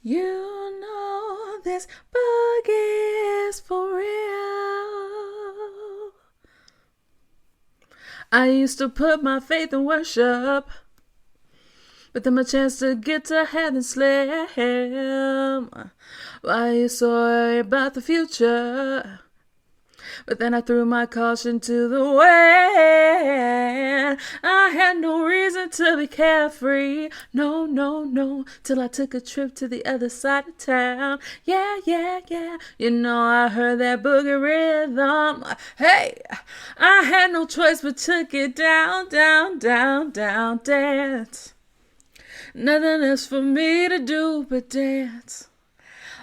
You know this bug is for real. I used to put my faith in worship, but then my chance to get to heaven slim. I used to worry about the future, but then I threw my caution to the wind. I had no reason to be carefree. No, till I took a trip to the other side of town. Yeah. You know I heard that boogie rhythm. Hey, I had no choice but took it down, dance. Nothing else for me to do but dance.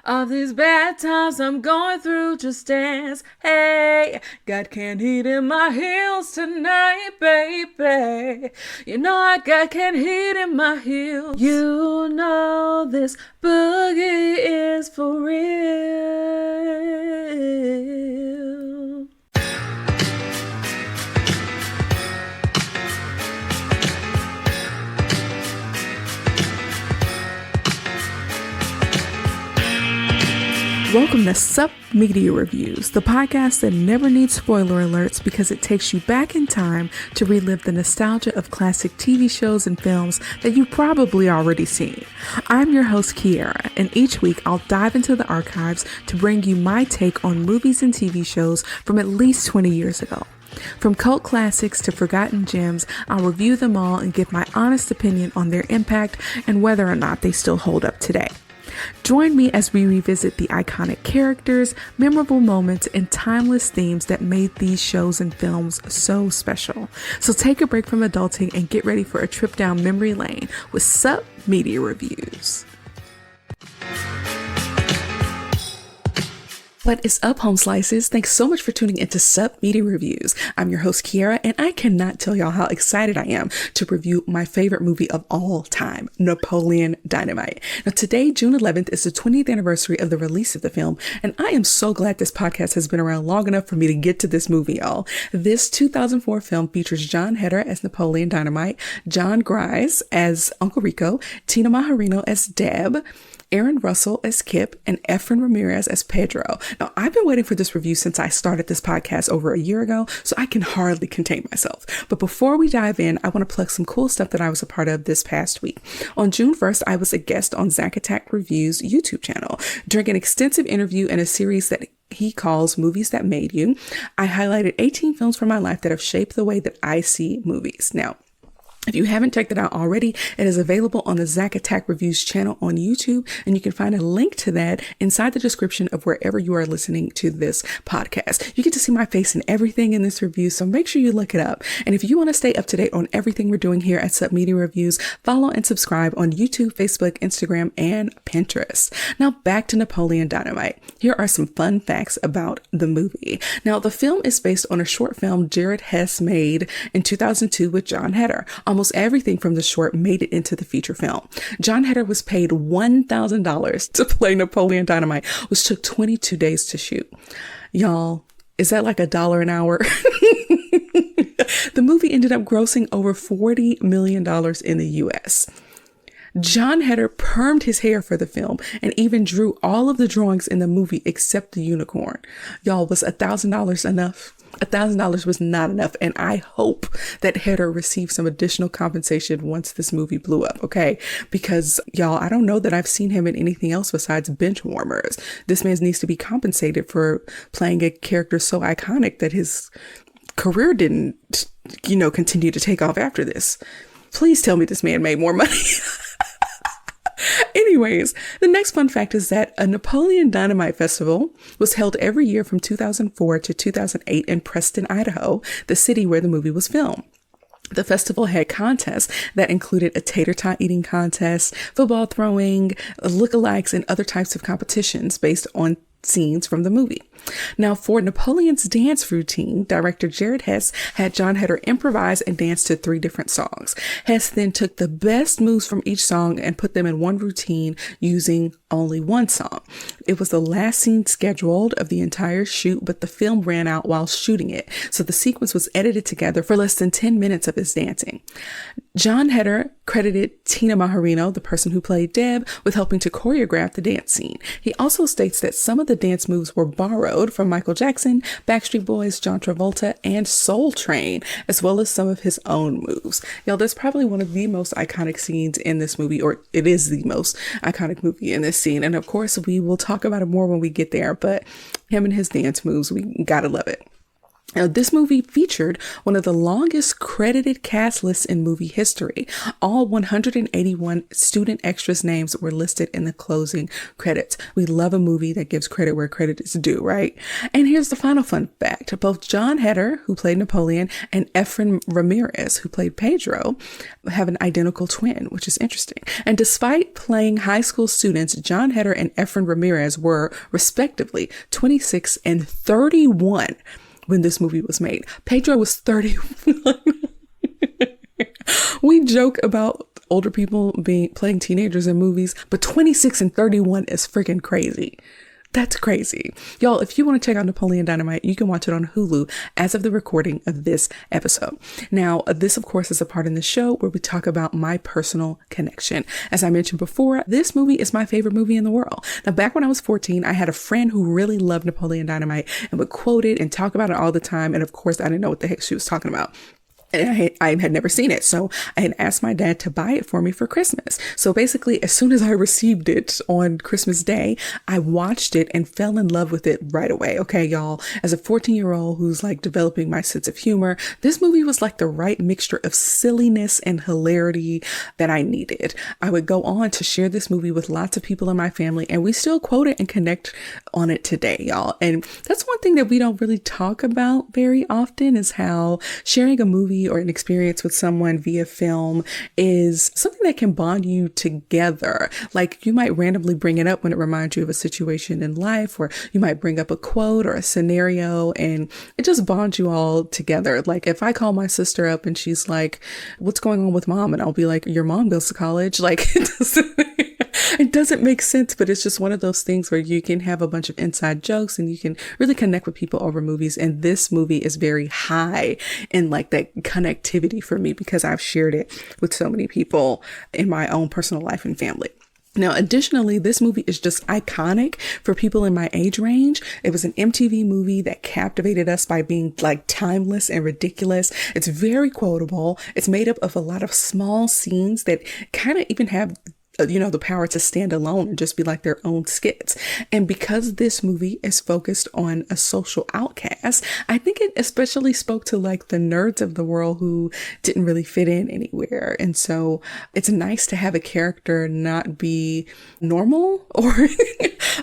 All these bad times I'm going through, just dance. Hey, got candy in my heels tonight, baby. You know I got candy in my heels. You know this boogie is for real. Welcome to Sup Media Reviews, the podcast that never needs spoiler alerts because it takes you back in time to relive the nostalgia of classic TV shows and films that you've probably already seen. I'm your host, Kiara, and each week I'll dive into the archives to bring you my take on movies and TV shows from at least 20 years ago. From cult classics to forgotten gems, I'll review them all and give my honest opinion on their impact and whether or not they still hold up today. Join me as we revisit the iconic characters, memorable moments, and timeless themes that made these shows and films so special. So take a break from adulting and get ready for a trip down memory lane with Sup Media Reviews. What is up, home slices? Thanks so much for tuning into Sup Media Reviews. I'm your host, Kiara, and I cannot tell y'all how excited I am to review my favorite movie of all time, Napoleon Dynamite. Now, today, June 11th, is the 20th anniversary of the release of the film, and I am so glad this podcast has been around long enough for me to get to this movie, y'all. This 2004 film features Jon Heder as Napoleon Dynamite, John Grise as Uncle Rico, Tina Maharino as Deb, Aaron Russell as Kip, and Efren Ramirez as Pedro. Now, I've been waiting for this review since I started this podcast over a year ago, so I can hardly contain myself. But before we dive in, I want to plug some cool stuff that I was a part of this past week. On June 1st, I was a guest on Zack Attack Reviews' YouTube channel. During an extensive interview in a series that he calls Movies That Made You, I highlighted 18 films from my life that have shaped the way that I see movies. Now, if you haven't checked it out already, it is available on the Zack Attack Reviews channel on YouTube, and you can find a link to that inside the description of wherever you are listening to this podcast. You get to see my face and everything in this review, so make sure you look it up. And if you want to stay up to date on everything we're doing here at Sup Media Reviews, follow and subscribe on YouTube, Facebook, Instagram, and Pinterest. Now back to Napoleon Dynamite. Here are some fun facts about the movie. Now, the film is based on a short film Jared Hess made in 2002 with Jon Heder. Almost everything from the short made it into the feature film. Jon Heder was paid $1,000 to play Napoleon Dynamite, which took 22 days to shoot. Y'all, is that like $1 an hour? The movie ended up grossing over $40 million in the US. Jon Heder permed his hair for the film and even drew all of the drawings in the movie except the unicorn. Y'all, was $1,000 enough? $1,000 was not enough, and I hope that Heder received some additional compensation once this movie blew up, okay? Because, y'all, I don't know that I've seen him in anything else besides bench warmers. This man needs to be compensated for playing a character so iconic that his career didn't, continue to take off after this. Please tell me this man made more money. Anyways, the next fun fact is that a Napoleon Dynamite festival was held every year from 2004 to 2008 in Preston, Idaho, the city where the movie was filmed. The festival had contests that included a tater tot eating contest, football throwing, lookalikes, and other types of competitions based on scenes from the movie. Now, for Napoleon's dance routine, director Jared Hess had Jon Heder improvise and dance to 3 different songs. Hess then took the best moves from each song and put them in one routine using only one song. It was the last scene scheduled of the entire shoot, but the film ran out while shooting it, so the sequence was edited together for less than 10 minutes of his dancing. John Heder credited Tina Maharino, the person who played Deb, with helping to choreograph the dance scene. He also states that some of the dance moves were borrowed from Michael Jackson, Backstreet Boys, John Travolta, and Soul Train, as well as some of his own moves. Y'all, that's probably one of the most iconic scenes in this movie, or it is the most iconic movie in this scene. And of course, we will talk about it more when we get there, but him and his dance moves, we gotta love it. Now, this movie featured one of the longest credited cast lists in movie history. All 181 student extras' names were listed in the closing credits. We love a movie that gives credit where credit is due, right? And here's the final fun fact. Both John Heder, who played Napoleon, and Efren Ramirez, who played Pedro, have an identical twin, which is interesting. And despite playing high school students, John Heder and Efren Ramirez were, respectively, 26 and 31 when this movie was made. Pedro was 31. We joke about older people playing teenagers in movies, but 26 and 31 is freaking crazy. That's crazy. Y'all, if you want to check out Napoleon Dynamite, you can watch it on Hulu as of the recording of this episode. Now, this, of course, is a part in the show where we talk about my personal connection. As I mentioned before, this movie is my favorite movie in the world. Now, back when I was 14, I had a friend who really loved Napoleon Dynamite and would quote it and talk about it all the time. And of course, I didn't know what the heck she was talking about. And I had never seen it. So I had asked my dad to buy it for me for Christmas. So basically, as soon as I received it on Christmas Day, I watched it and fell in love with it right away. Okay, y'all, as a 14-year-old who's like developing my sense of humor, this movie was like the right mixture of silliness and hilarity that I needed. I would go on to share this movie with lots of people in my family, and we still quote it and connect on it today, y'all. And that's one thing that we don't really talk about very often, is how sharing a movie or an experience with someone via film is something that can bond you together. Like, you might randomly bring it up when it reminds you of a situation in life, or you might bring up a quote or a scenario, and it just bonds you all together. Like, if I call my sister up and she's like, "What's going on with mom?" and I'll be like, "Your mom goes to college." Like, it doesn't make sense, but it's just one of those things where you can have a bunch of inside jokes and you can really connect with people over movies. And this movie is very high in like that connectivity for me, because I've shared it with so many people in my own personal life and family. Now, additionally, this movie is just iconic for people in my age range. It was an MTV movie that captivated us by being like timeless and ridiculous. It's very quotable. It's made up of a lot of small scenes that kind of even have the power to stand alone and just be like their own skits. And because this movie is focused on a social outcast, I think it especially spoke to like the nerds of the world who didn't really fit in anywhere. And so it's nice to have a character not be normal or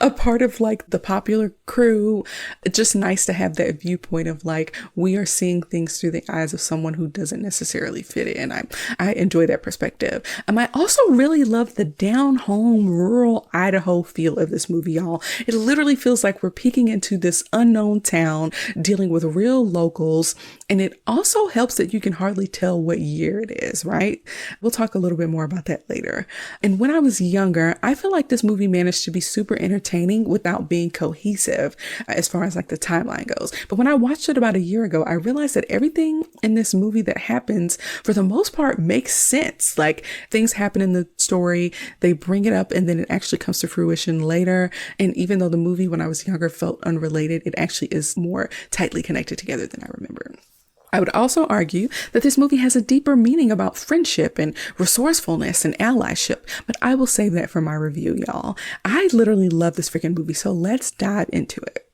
a part of like the popular crew. It's just nice to have that viewpoint of like, we are seeing things through the eyes of someone who doesn't necessarily fit in. I enjoy that perspective. I also really love the down home rural Idaho feel of this movie, y'all. It literally feels like we're peeking into this unknown town dealing with real locals. And it also helps that you can hardly tell what year it is, right? We'll talk a little bit more about that later. And when I was younger, I feel like this movie managed to be super entertaining without being cohesive as far as like the timeline goes. But when I watched it about a year ago, I realized that everything in this movie that happens, for the most part, makes sense. Like, things happen in the story, they bring it up, and then it actually comes to fruition later. And even though the movie when I was younger felt unrelated, it actually is more tightly connected together than I remember. I would also argue that this movie has a deeper meaning about friendship and resourcefulness and allyship, but I will save that for my review, y'all. I literally love this freaking movie, so let's dive into it.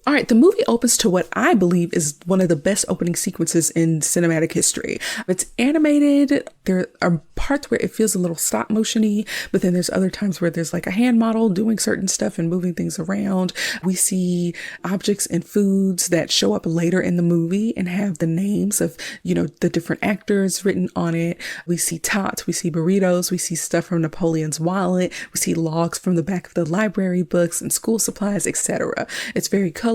All right, the movie opens to what I believe is one of the best opening sequences in cinematic history. It's animated. There are parts where it feels a little stop motion-y, but then there's other times where there's like a hand model doing certain stuff and moving things around. We see objects and foods that show up later in the movie and have the names of, the different actors written on it. We see tots, we see burritos, we see stuff from Napoleon's wallet, we see logs from the back of the library books and school supplies, etc. It's very colorful.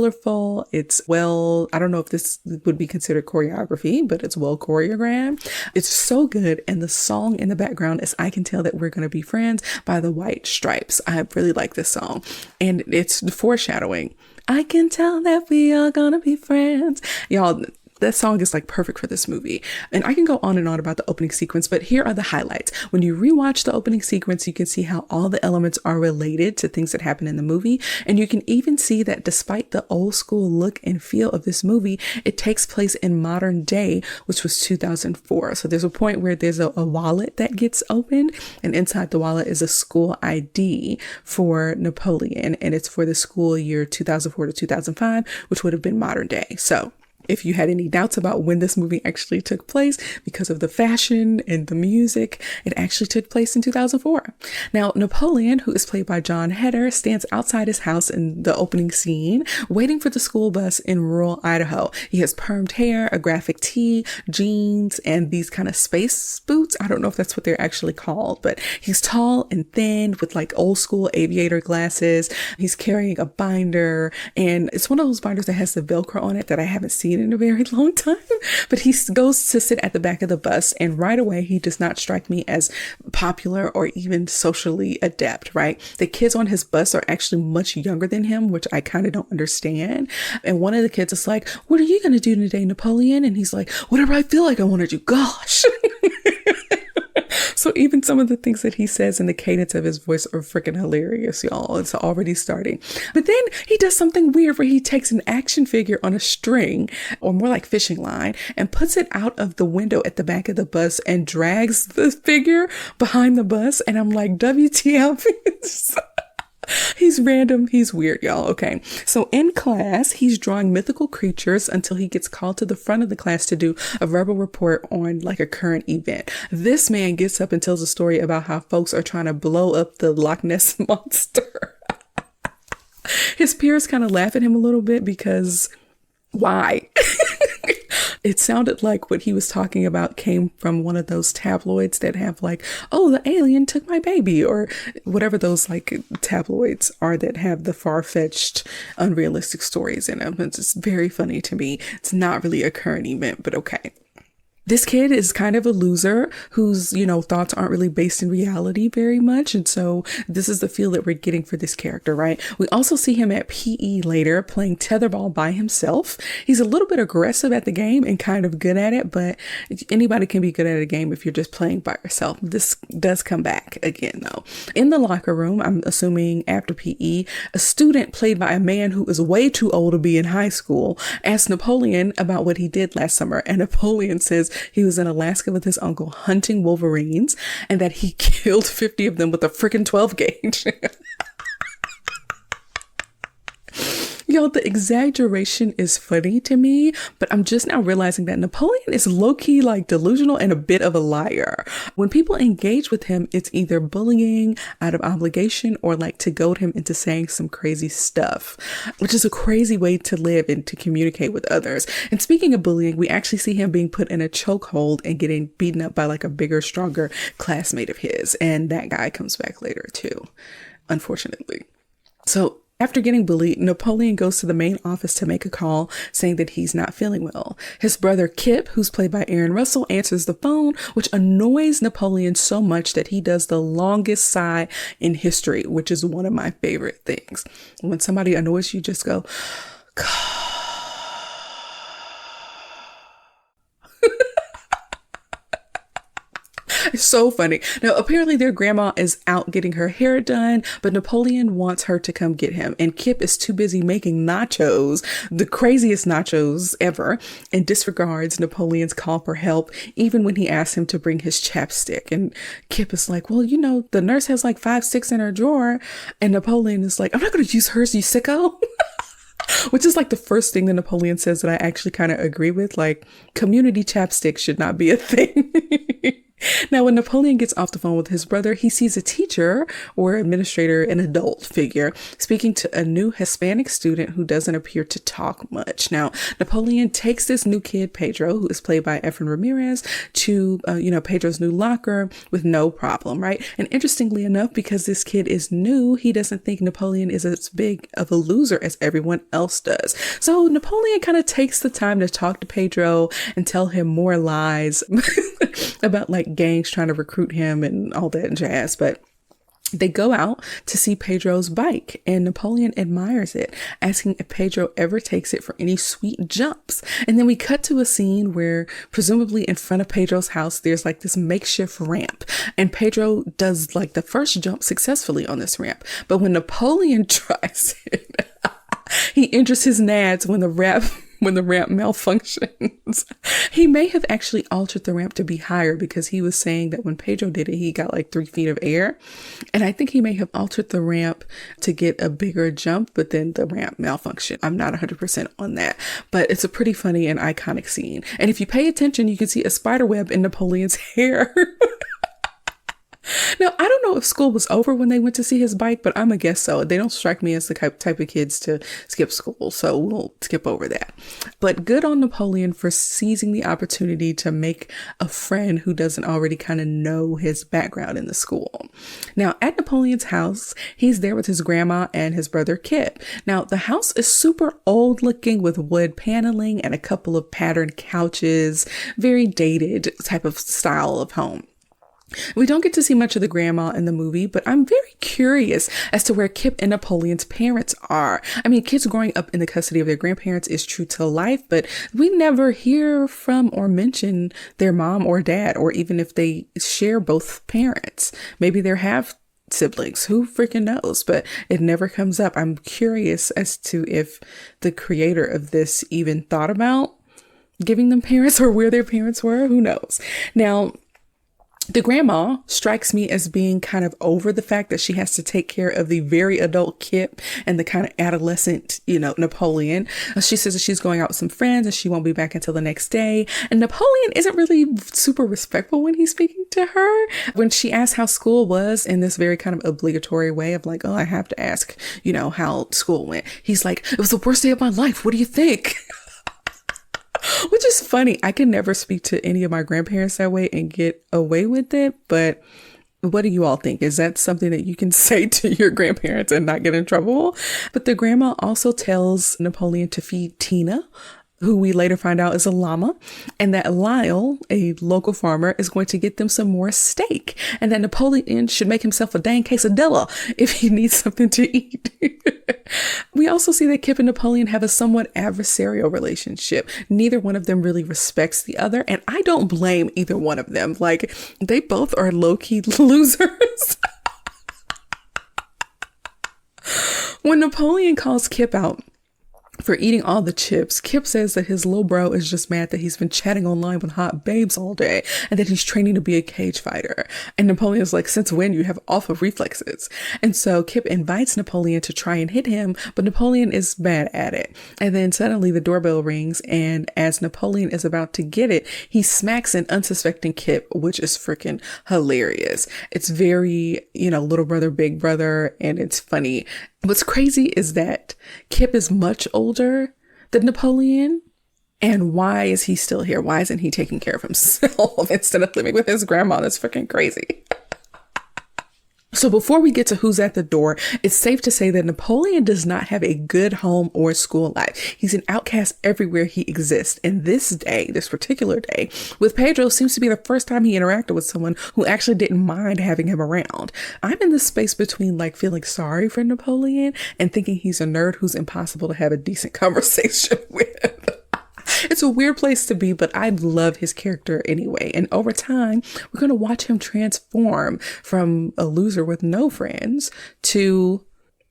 It's I don't know if this would be considered choreography, but it's well choreographed. It's so good. And the song in the background is "I Can Tell That We're Gonna Be Friends" by the White Stripes. I really like this song. And it's the foreshadowing. I can tell that we are gonna be friends. Y'all, That song is like perfect for this movie. And I can go on and on about the opening sequence, but here are the highlights. When you rewatch the opening sequence, you can see how all the elements are related to things that happen in the movie. And you can even see that despite the old school look and feel of this movie, it takes place in modern day, which was 2004. So there's a point where there's a wallet that gets opened, and inside the wallet is a school ID for Napoleon. And it's for the school year 2004 to 2005, which would have been modern day. So if you had any doubts about when this movie actually took place because of the fashion and the music, it actually took place in 2004. Now, Napoleon, who is played by John Heder, stands outside his house in the opening scene, waiting for the school bus in rural Idaho. He has permed hair, a graphic tee, jeans, and these kind of space boots. I don't know if that's what they're actually called, but he's tall and thin with like old school aviator glasses. He's carrying a binder, and it's one of those binders that has the Velcro on it that I haven't seen in a very long time, but he goes to sit at the back of the bus, and right away he does not strike me as popular or even socially adept, right? The kids on his bus are actually much younger than him, which I kind of don't understand. And one of the kids is like, "What are you going to do today, Napoleon?" And he's like, "Whatever I feel like I want to do." Gosh. So even some of the things that he says in the cadence of his voice are freaking hilarious, y'all. It's already starting. But then he does something weird where he takes an action figure on a string, or more like fishing line, and puts it out of the window at the back of the bus and drags the figure behind the bus. And I'm like, WTF? He's random. He's weird, y'all. Okay. So in class, he's drawing mythical creatures until he gets called to the front of the class to do a verbal report on like a current event. This man gets up and tells a story about how folks are trying to blow up the Loch Ness monster. His peers kind of laugh at him a little bit because why? It sounded like what he was talking about came from one of those tabloids that have like, "Oh, the alien took my baby," or whatever those like tabloids are that have the far-fetched, unrealistic stories in them. It's just very funny to me. It's not really a current event, but okay. This kid is kind of a loser whose, thoughts aren't really based in reality very much. And so this is the feel that we're getting for this character, right? We also see him at PE later playing tetherball by himself. He's a little bit aggressive at the game and kind of good at it, but anybody can be good at a game if you're just playing by yourself. This does come back again, though. In the locker room, I'm assuming after PE, a student played by a man who is way too old to be in high school asks Napoleon about what he did last summer. And Napoleon says he was in Alaska with his uncle hunting wolverines and that he killed 50 of them with a freaking 12 gauge. Y'all, the exaggeration is funny to me, but I'm just now realizing that Napoleon is low-key like delusional and a bit of a liar. When people engage with him, it's either bullying out of obligation or like to goad him into saying some crazy stuff, which is a crazy way to live and to communicate with others. And speaking of bullying, we actually see him being put in a chokehold and getting beaten up by like a bigger, stronger classmate of his. And that guy comes back later too, unfortunately. So after getting bullied, Napoleon goes to the main office to make a call saying that he's not feeling well. His brother Kip, who's played by Aaron Russell, answers the phone, which annoys Napoleon so much that he does the longest sigh in history, which is one of my favorite things. When somebody annoys you, just go, God. It's so funny. Now, apparently their grandma is out getting her hair done, but Napoleon wants her to come get him. And Kip is too busy making nachos, the craziest nachos ever, and disregards Napoleon's call for help, even when he asks him to bring his chapstick. And Kip is like, well, the nurse has like 5, 6 in her drawer. And Napoleon is like, I'm not going to use hers, you sicko. Which is like the first thing that Napoleon says that I actually kind of agree with. Like, community chapstick should not be a thing. Now, when Napoleon gets off the phone with his brother, he sees a teacher or administrator, an adult figure, speaking to a new Hispanic student who doesn't appear to talk much. Now, Napoleon takes this new kid, Pedro, who is played by Efren Ramirez, to, Pedro's new locker with no problem, right? And interestingly enough, because this kid is new, he doesn't think Napoleon is as big of a loser as everyone else does. So Napoleon kind of takes the time to talk to Pedro and tell him more lies about like gangs trying to recruit him and all that jazz. But They go out to see Pedro's bike, and Napoleon admires it, asking if Pedro ever takes it for any sweet jumps. And then we cut to a scene where, presumably in front of Pedro's house, there's like this makeshift ramp, and Pedro does like the first jump successfully on this ramp. But when Napoleon tries it, he injures his nads when the ramp malfunctions. He may have actually altered the ramp to be higher, because he was saying that when Pedro did it, he got like 3 feet of air. And I think he may have altered the ramp to get a bigger jump, but then the ramp malfunctioned. I'm not 100% on that, but it's a pretty funny and iconic scene. And if you pay attention, you can see a spider web in Napoleon's hair. Now, I don't know if school was over when they went to see his bike, but I'm a guess so. They don't strike me as the type of kids to skip school, so we'll skip over that. But good on Napoleon for seizing the opportunity to make a friend who doesn't already kind of know his background in the school. Now, at Napoleon's house, he's there with his grandma and his brother Kip. Now, the house is super old looking with wood paneling and a couple of patterned couches, very dated type of style of home. We don't get to see much of the grandma in the movie, but I'm very curious as to where Kip and Napoleon's parents are. I mean, kids growing up in the custody of their grandparents is true to life, but we never hear from or mention their mom or dad, or even if they share both parents. Maybe they're half siblings, who freaking knows, but it never comes up. I'm curious as to if the creator of this even thought about giving them parents or where their parents were. Who knows? Now, the grandma strikes me as being kind of over the fact that she has to take care of the very adult Kip and the kind of adolescent, Napoleon. She says that she's going out with some friends and she won't be back until the next day. And Napoleon isn't really super respectful when he's speaking to her. When she asks how school was in this very kind of obligatory way of like, oh, I have to ask, how school went. He's like, it was the worst day of my life. What do you think? Which is funny. I can never speak to any of my grandparents that way and get away with it. But what do you all think? Is that something that you can say to your grandparents and not get in trouble? But the grandma also tells Napoleon to feed Tina, who we later find out is a llama, and that Lyle, a local farmer, is going to get them some more steak, and that Napoleon should make himself a dang quesadilla if he needs something to eat. We also see that Kip and Napoleon have a somewhat adversarial relationship. Neither one of them really respects the other, and I don't blame either one of them. Like, they both are low-key losers. When Napoleon calls Kip out for eating all the chips, Kip says that his little bro is just mad that he's been chatting online with hot babes all day and that he's training to be a cage fighter. And Napoleon's like, since when you have awful reflexes? And so Kip invites Napoleon to try and hit him, but Napoleon is bad at it. And then suddenly the doorbell rings, and as Napoleon is about to get it, he smacks an unsuspecting Kip, which is freaking hilarious. It's very, little brother, big brother, and it's funny. What's crazy is that Kip is much older than Napoleon. And why is he still here? Why isn't he taking care of himself instead of living with his grandma? That's freaking crazy. So before we get to who's at the door, it's safe to say that Napoleon does not have a good home or school life. He's an outcast everywhere he exists. And this particular day, with Pedro seems to be the first time he interacted with someone who actually didn't mind having him around. I'm in the space between like feeling sorry for Napoleon and thinking he's a nerd who's impossible to have a decent conversation with. It's a weird place to be, but I love his character anyway. And over time, we're going to watch him transform from a loser with no friends to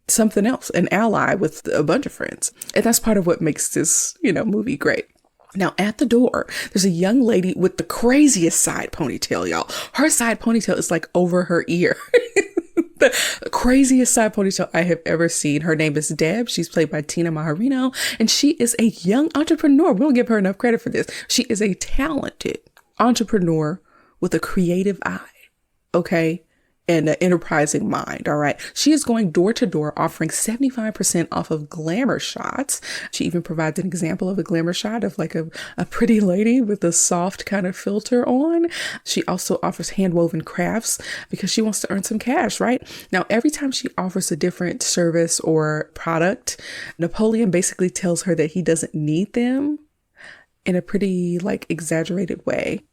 something else, an ally with a bunch of friends. And that's part of what makes this, movie great. Now, at the door, there's a young lady with the craziest side ponytail, y'all. Her side ponytail is like over her ear. The craziest side ponytail I have ever seen. Her name is Deb. She's played by Tina Maharino, and she is a young entrepreneur. We don't give her enough credit for this. She is a talented entrepreneur with a creative eye, okay, and an enterprising mind, all right? She is going door to door offering 75% off of glamour shots. She even provides an example of a glamour shot of like a pretty lady with a soft kind of filter on. She also offers hand-woven crafts because she wants to earn some cash, right? Now, every time she offers a different service or product, Napoleon basically tells her that he doesn't need them in a pretty like exaggerated way.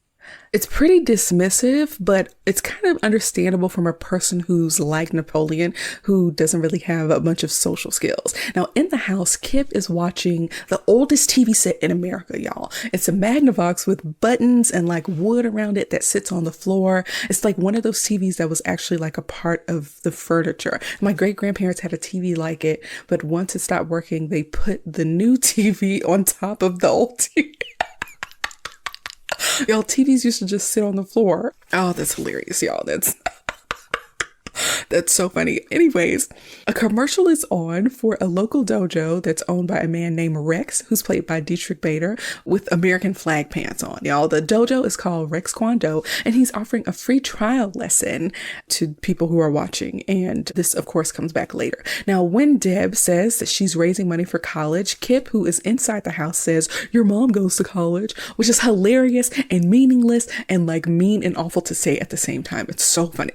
It's pretty dismissive, but it's kind of understandable from a person who's like Napoleon, who doesn't really have a bunch of social skills. Now, in the house, Kip is watching the oldest TV set in America, y'all. It's a Magnavox with buttons and like wood around it that sits on the floor. It's like one of those TVs that was actually like a part of the furniture. My great grandparents had a TV like it, but once it stopped working, they put the new TV on top of the old TV. Y'all, TVs used to just sit on the floor. Oh, that's hilarious, y'all. That's so funny. Anyways, a commercial is on for a local dojo that's owned by a man named Rex, who's played by Dietrich Bader, with American flag pants on. Y'all, the dojo is called Rex Kwon-Do, and he's offering a free trial lesson to people who are watching. And this, of course, comes back later. Now, when Deb says that she's raising money for college, Kip, who is inside the house, says, "Your mom goes to college," which is hilarious and meaningless and like mean and awful to say at the same time. It's so funny.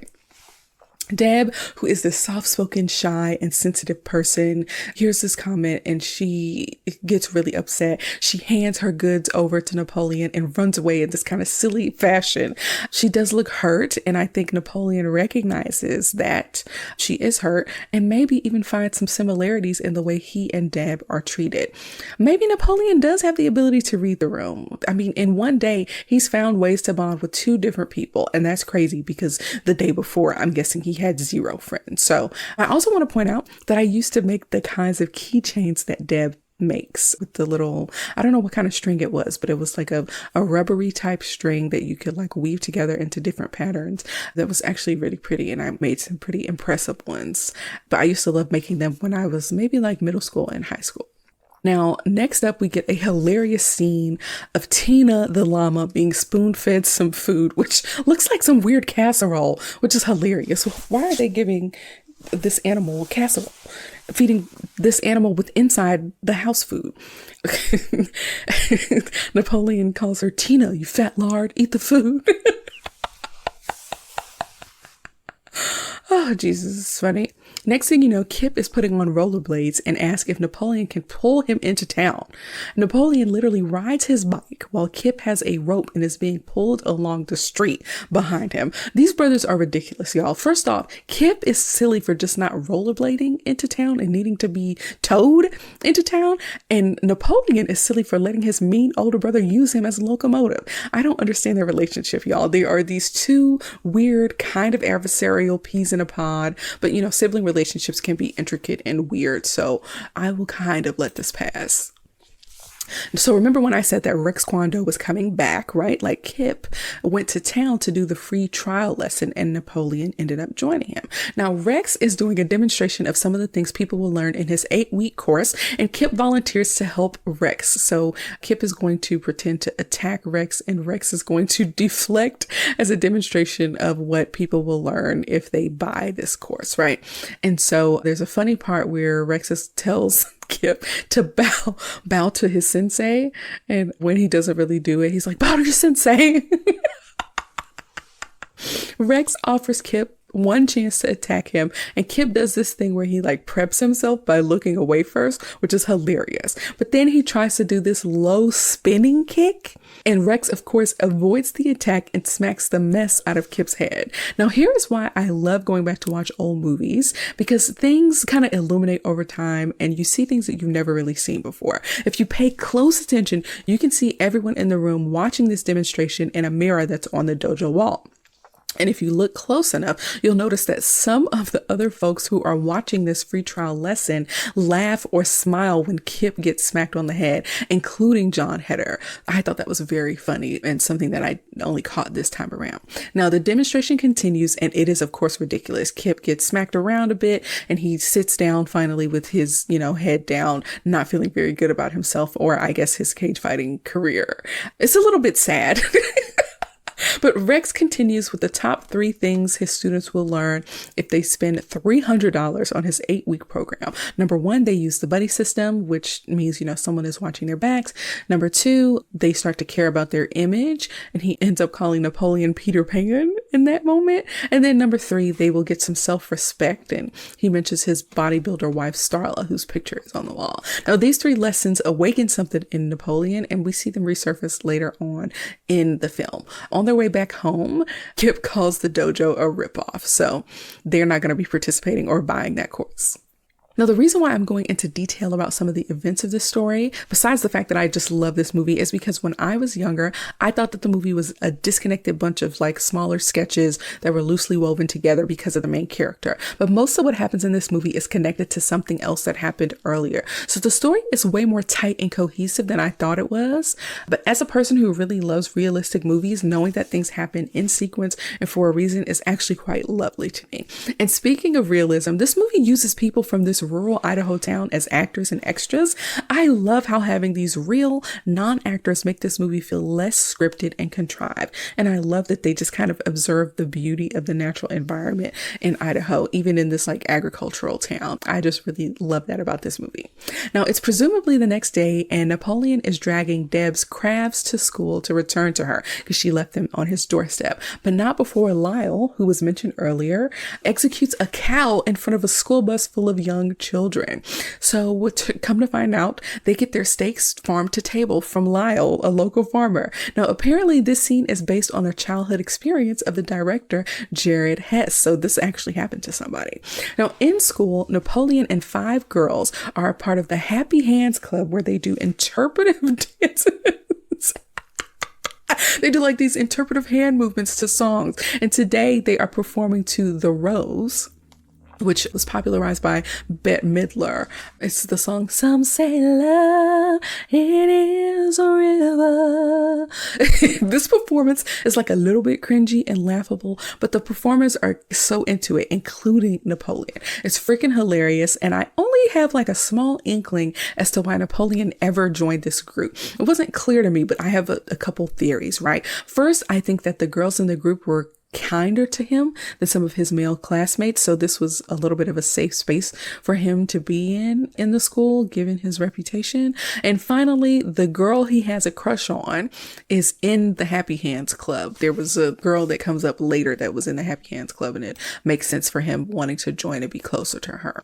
Deb, who is this soft-spoken, shy, and sensitive person, hears this comment and she gets really upset. She hands her goods over to Napoleon and runs away in this kind of silly fashion. She does look hurt, and I think Napoleon recognizes that she is hurt and maybe even finds some similarities in the way he and Deb are treated. Maybe Napoleon does have the ability to read the room. I mean, in one day, he's found ways to bond with two different people, and that's crazy because the day before, I'm guessing he had 0 friends. So I also want to point out that I used to make the kinds of keychains that Deb makes with the little, I don't know what kind of string it was, but it was like a rubbery type string that you could like weave together into different patterns. That was actually really pretty, and I made some pretty impressive ones. But I used to love making them when I was maybe like middle school and high school. Now, next up, we get a hilarious scene of Tina the llama being spoon-fed some food, which looks like some weird casserole, which is hilarious. Why are they giving this animal casserole? Feeding this animal with inside the house food. Napoleon calls her, "Tina, you fat lard, eat the food." Oh, Jesus, it's funny. Next thing you know, Kip is putting on rollerblades and asks if Napoleon can pull him into town. Napoleon literally rides his bike while Kip has a rope and is being pulled along the street behind him. These brothers are ridiculous, y'all. First off, Kip is silly for just not rollerblading into town and needing to be towed into town. And Napoleon is silly for letting his mean older brother use him as a locomotive. I don't understand their relationship, y'all. They are these two weird, kind of adversarial peas in a pod, but you know, sibling relationships can be intricate and weird, so I will kind of let this pass. So remember when I said that Rex Kwon-Do was coming back, right? Like Kip went to town to do the free trial lesson and Napoleon ended up joining him. Now Rex is doing a demonstration of some of the things people will learn in his 8-week course, and Kip volunteers to help Rex. So Kip is going to pretend to attack Rex, and Rex is going to deflect as a demonstration of what people will learn if they buy this course, right? And so there's a funny part where Rex tells Kip to bow to his sensei, and when he doesn't really do it, he's like, "Bow to your sensei." Rex offers Kip one chance to attack him, and Kip does this thing where he like preps himself by looking away first, which is hilarious. But then he tries to do this low spinning kick, and Rex of course avoids the attack and smacks the mess out of Kip's head. Now here's why I love going back to watch old movies, because things kind of illuminate over time and you see things that you've never really seen before. If you pay close attention, you can see everyone in the room watching this demonstration in a mirror that's on the dojo wall. And if you look close enough, you'll notice that some of the other folks who are watching this free trial lesson laugh or smile when Kip gets smacked on the head, including John Heder. I thought that was very funny and something that I only caught this time around. Now, the demonstration continues, and it is, of course, ridiculous. Kip gets smacked around a bit, and he sits down finally with his, head down, not feeling very good about himself, or I guess his cage fighting career. It's a little bit sad. But Rex continues with the top 3 things his students will learn if they spend $300 on his 8-week program. Number 1, they use the buddy system, which means, someone is watching their backs. Number 2, they start to care about their image, and he ends up calling Napoleon Peter Pan in that moment. And then number 3, they will get some self-respect, and he mentions his bodybuilder wife, Starla, whose picture is on the wall. Now, these 3 lessons awaken something in Napoleon, and we see them resurface later on in the film. On their way back home, Kip calls the dojo a ripoff, so they're not going to be participating or buying that course. Now, the reason why I'm going into detail about some of the events of this story, besides the fact that I just love this movie, is because when I was younger, I thought that the movie was a disconnected bunch of smaller sketches that were loosely woven together because of the main character. But most of what happens in this movie is connected to something else that happened earlier. So the story is way more tight and cohesive than I thought it was. But as a person who really loves realistic movies, knowing that things happen in sequence and for a reason is actually quite lovely to me. And speaking of realism, this movie uses people from this rural Idaho town as actors and extras. I love how having these real non-actors make this movie feel less scripted and contrived. And I love that they just kind of observe the beauty of the natural environment in Idaho, even in this agricultural town. I just really love that about this movie. Now, it's presumably the next day, and Napoleon is dragging Deb's crabs to school to return to her because she left them on his doorstep, but not before Lyle, who was mentioned earlier, executes a cow in front of a school bus full of young children. So come to find out, they get their steaks farmed to table from Lyle, a local farmer. Now, apparently this scene is based on a childhood experience of the director, Jared Hess. So this actually happened to somebody. Now, in school, Napoleon and 5 girls are a part of the Happy Hands Club, where they do interpretive dances. They do these interpretive hand movements to songs. And today they are performing to The Rose, which was popularized by Bette Midler. It's the song, "Some Say Love, It Is a River." This performance is a little bit cringy and laughable, but the performers are so into it, including Napoleon. It's freaking hilarious, and I only have a small inkling as to why Napoleon ever joined this group. It wasn't clear to me, but I have a couple theories, right? First, I think that the girls in the group were kinder to him than some of his male classmates, so this was a little bit of a safe space for him to be in the school, given his reputation. And finally, the girl he has a crush on is in the Happy Hands Club. There was a girl that comes up later that was in the Happy Hands Club, and it makes sense for him wanting to join and be closer to her.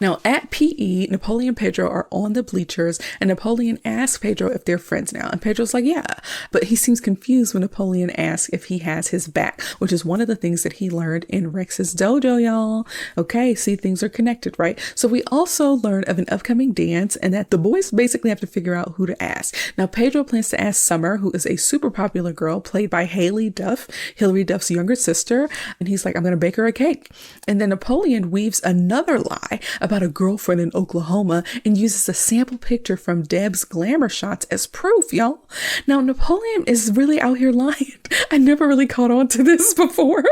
Now, at PE, Napoleon and Pedro are on the bleachers, and Napoleon asks Pedro if they're friends now. And Pedro's like, yeah. But he seems confused when Napoleon asks if he has his back, which is one of the things that he learned in Rex's dojo, y'all. Okay, see, things are connected, right? So we also learn of an upcoming dance, and that the boys basically have to figure out who to ask. Now, Pedro plans to ask Summer, who is a super popular girl, played by Haley Duff, Hilary Duff's younger sister. And he's like, I'm going to bake her a cake. And then Napoleon weaves another lie about a girlfriend in Oklahoma and uses a sample picture from Deb's glamour shots as proof, y'all. Now, Napoleon is really out here lying. I never really caught on to this before,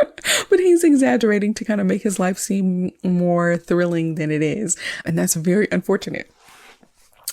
but he's exaggerating to kind of make his life seem more thrilling than it is. And that's very unfortunate.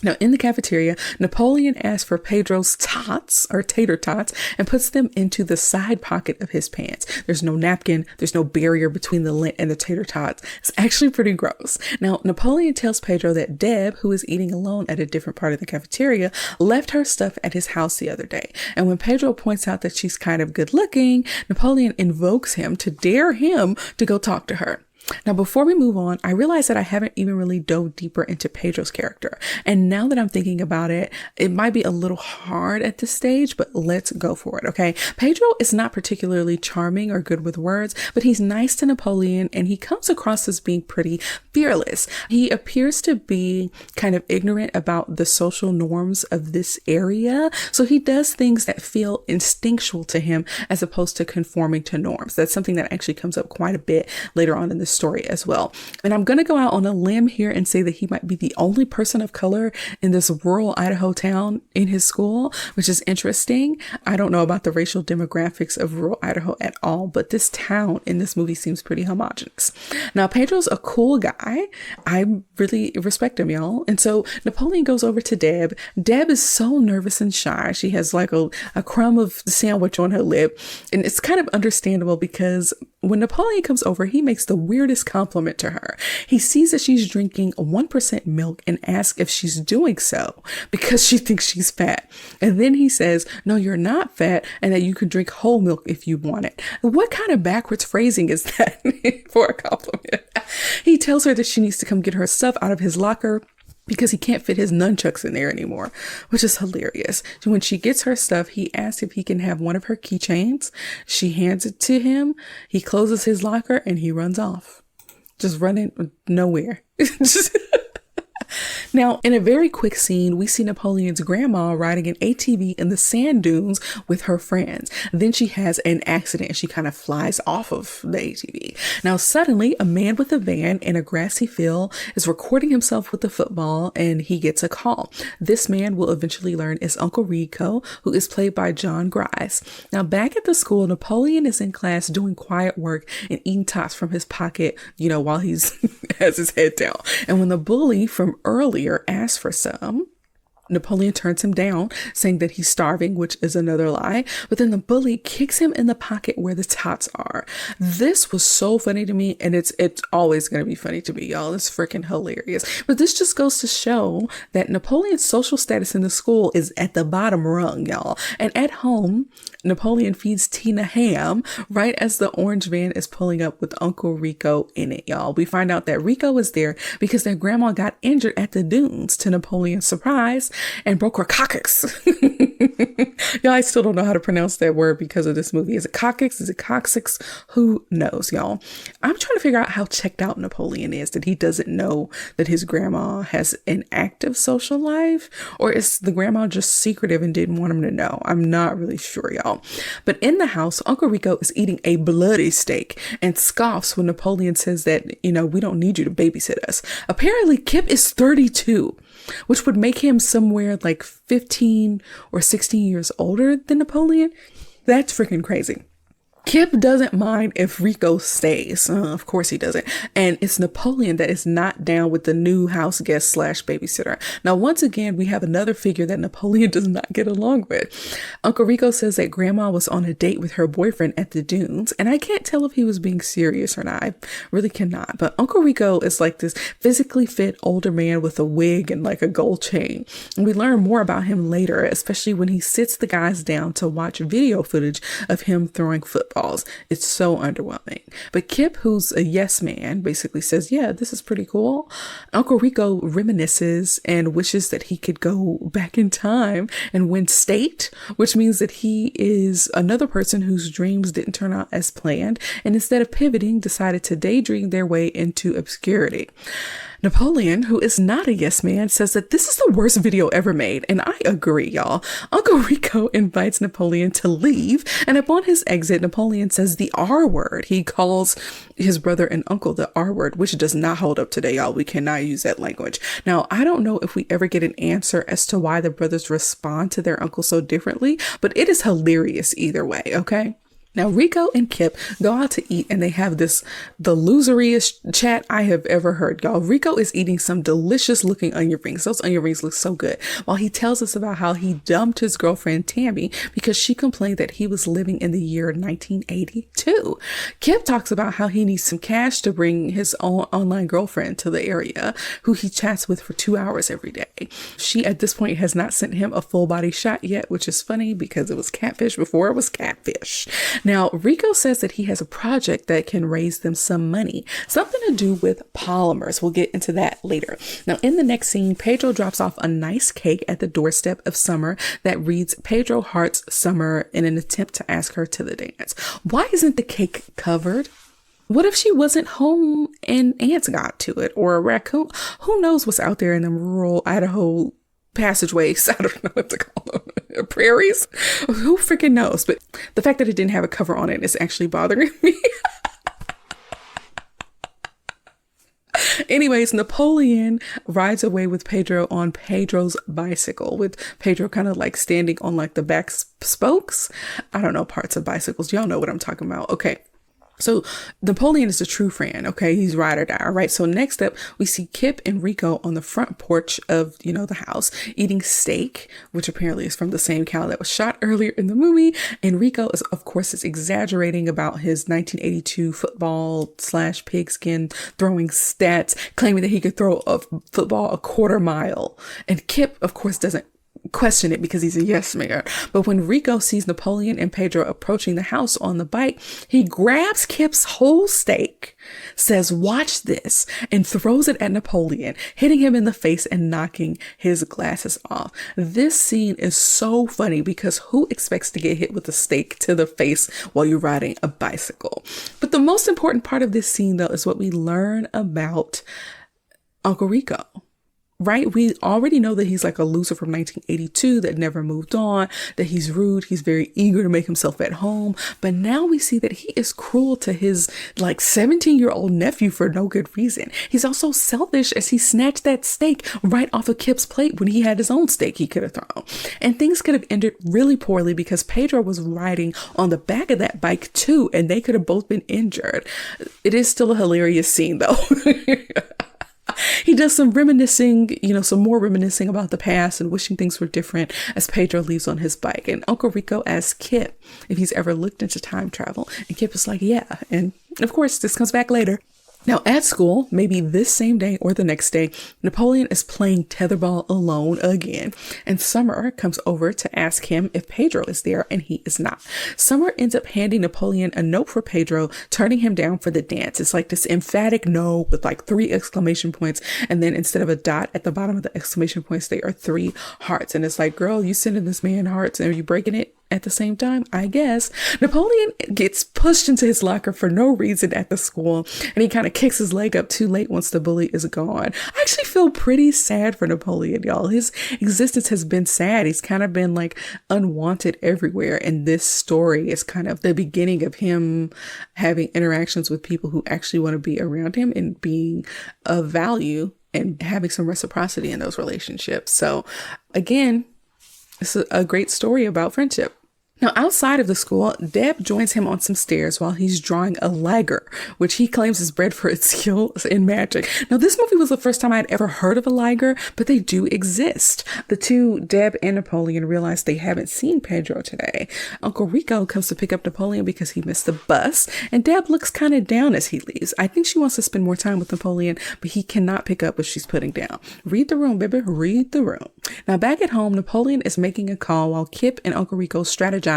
Now, in the cafeteria, Napoleon asks for Pedro's tots, or tater tots, and puts them into the side pocket of his pants. There's no napkin. There's no barrier between the lint and the tater tots. It's actually pretty gross. Now, Napoleon tells Pedro that Deb, who is eating alone at a different part of the cafeteria, left her stuff at his house the other day. And when Pedro points out that she's kind of good looking, Napoleon invokes him to dare him to go talk to her. Now, before we move on, I realize that I haven't even really dove deeper into Pedro's character. And now that I'm thinking about it, it might be a little hard at this stage, but let's go for it, okay? Pedro is not particularly charming or good with words, but he's nice to Napoleon, and he comes across as being pretty fearless. He appears to be kind of ignorant about the social norms of this area, so he does things that feel instinctual to him as opposed to conforming to norms. That's something that actually comes up quite a bit later on in the story as well. And I'm going to go out on a limb here and say that he might be the only person of color in this rural Idaho town in his school, which is interesting. I don't know about the racial demographics of rural Idaho at all, but this town in this movie seems pretty homogenous. Now, Pedro's a cool guy. I really respect him, y'all. And so Napoleon goes over to Deb. Deb is so nervous and shy. She has like a crumb of sandwich on her lip. And it's kind of understandable because when Napoleon comes over, he makes the weirdest compliment to her. He sees that she's drinking 1% milk and asks if she's doing so because she thinks she's fat. And then he says, no, you're not fat, and that you can drink whole milk if you want it. What kind of backwards phrasing is that for a compliment? He tells her that she needs to come get her stuff out of his locker because he can't fit his nunchucks in there anymore, which is hilarious. When she gets her stuff, he asks if he can have one of her keychains. She hands it to him. He closes his locker and he runs off. Just running nowhere. Now, in a very quick scene, we see Napoleon's grandma riding an ATV in the sand dunes with her friends. Then she has an accident and she kind of flies off of the ATV. Now, suddenly, a man with a van in a grassy field is recording himself with the football and he gets a call. This man will eventually learn is Uncle Rico, who is played by John Grice. Now, back at the school, Napoleon is in class doing quiet work and eating tots from his pocket, while he's has his head down. And when the bully from earlier asks for some, Napoleon turns him down, saying that he's starving, which is another lie. But then the bully kicks him in the pocket where the tots are. This was so funny to me, and it's always going to be funny to me, y'all. It's freaking hilarious. But this just goes to show that Napoleon's social status in the school is at the bottom rung, y'all. And at home, Napoleon feeds Tina ham right as the orange van is pulling up with Uncle Rico in it, y'all. We find out that Rico was there because their grandma got injured at the dunes, to Napoleon's surprise, and broke her coccyx. Y'all, I still don't know how to pronounce that word because of this movie. Is it coccyx? Is it coccyx? Who knows, y'all? I'm trying to figure out how checked out Napoleon is, that he doesn't know that his grandma has an active social life, or is the grandma just secretive and didn't want him to know? I'm not really sure, y'all. But in the house, Uncle Rico is eating a bloody steak and scoffs when Napoleon says that, we don't need you to babysit us. Apparently, Kip is 32, which would make him somewhere like 15 or 16 years older than Napoleon. That's freaking crazy. Kip doesn't mind if Rico stays. Of course he doesn't. And it's Napoleon that is not down with the new house guest / babysitter. Now, once again, we have another figure that Napoleon does not get along with. Uncle Rico says that grandma was on a date with her boyfriend at the dunes. And I can't tell if he was being serious or not. I really cannot. But Uncle Rico is like this physically fit older man with a wig and like a gold chain. And we learn more about him later, especially when he sits the guys down to watch video footage of him throwing football. It's so underwhelming. But Kip, who's a yes man, basically says, yeah, this is pretty cool. Uncle Rico reminisces and wishes that he could go back in time and win state, which means that he is another person whose dreams didn't turn out as planned, and instead of pivoting, decided to daydream their way into obscurity. Napoleon, who is not a yes man, says that this is the worst video ever made. And I agree, y'all. Uncle Rico invites Napoleon to leave. And upon his exit, Napoleon says the R word. He calls his brother and uncle the R word, which does not hold up today, y'all. We cannot use that language. Now, I don't know if we ever get an answer as to why the brothers respond to their uncle so differently, but it is hilarious either way, okay? Now, Rico and Kip go out to eat and they have the loseriest chat I have ever heard, y'all. Rico is eating some delicious looking onion rings. Those onion rings look so good. While he tells us about how he dumped his girlfriend Tammy because she complained that he was living in the year 1982. Kip talks about how he needs some cash to bring his own online girlfriend to the area, who he chats with for 2 hours every day. She at this point has not sent him a full body shot yet, which is funny because it was catfish before it was catfish. Now, Rico says that he has a project that can raise them some money, something to do with polymers. We'll get into that later. Now, in the next scene, Pedro drops off a nice cake at the doorstep of Summer that reads Pedro hearts Summer in an attempt to ask her to the dance. Why isn't the cake covered? What if she wasn't home and ants got to it, or a raccoon? Who knows what's out there in the rural Idaho passageways? I don't know what to call them. Prairies? Who freaking knows? But the fact that it didn't have a cover on it is actually bothering me. Anyways, Napoleon rides away with Pedro on Pedro's bicycle, with Pedro kind of like standing on like the back spokes. I don't know parts of bicycles. Y'all know what I'm talking about. Okay. So Napoleon is a true friend. Okay. He's ride or die. Right. So next up, we see Kip and Rico on the front porch of, the house eating steak, which apparently is from the same cow that was shot earlier in the movie. And Rico is, of course, is exaggerating about his 1982 football/pigskin throwing stats, claiming that he could throw a football a quarter mile. And Kip, of course, doesn't question it because he's a yes man. But when Rico sees Napoleon and Pedro approaching the house on the bike, he grabs Kip's whole steak, says, "Watch this," and throws it at Napoleon, hitting him in the face and knocking his glasses off. This scene is so funny because who expects to get hit with a steak to the face while you're riding a bicycle? But the most important part of this scene, though, is what we learn about Uncle Rico. Right? We already know that he's like a loser from 1982 that never moved on, that he's rude. He's very eager to make himself at home. But now we see that he is cruel to his like 17-year-old nephew for no good reason. He's also selfish as he snatched that steak right off of Kip's plate when he had his own steak he could have thrown. And things could have ended really poorly because Pedro was riding on the back of that bike too, and they could have both been injured. It is still a hilarious scene though. He does some reminiscing, some more reminiscing about the past and wishing things were different as Pedro leaves on his bike. And Uncle Rico asks Kip if he's ever looked into time travel. And Kip is like, yeah. And of course, this comes back later. Now at school, maybe this same day or the next day, Napoleon is playing tetherball alone again. And Summer comes over to ask him if Pedro is there, and he is not. Summer ends up handing Napoleon a note for Pedro, turning him down for the dance. It's like this emphatic no with like 3 exclamation points. And then instead of a dot at the bottom of the exclamation points, they are 3 hearts. And it's like, girl, you sending this man hearts and are you breaking it at the same time? I guess. Napoleon gets pushed into his locker for no reason at the school, and he kind of kicks his leg up too late once the bully is gone. I actually feel pretty sad for Napoleon, y'all. His existence has been sad. He's kind of been like unwanted everywhere, and this story is kind of the beginning of him having interactions with people who actually want to be around him and being of value and having some reciprocity in those relationships. So again, it's a great story about friendship. Now, outside of the school, Deb joins him on some stairs while he's drawing a liger, which he claims is bred for its skills in magic. Now, this movie was the first time I'd ever heard of a liger, but they do exist. The two, Deb and Napoleon, realize they haven't seen Pedro today. Uncle Rico comes to pick up Napoleon because he missed the bus, and Deb looks kind of down as he leaves. I think she wants to spend more time with Napoleon, but he cannot pick up what she's putting down. Read the room, baby. Read the room. Now, back at home, Napoleon is making a call while Kip and Uncle Rico strategize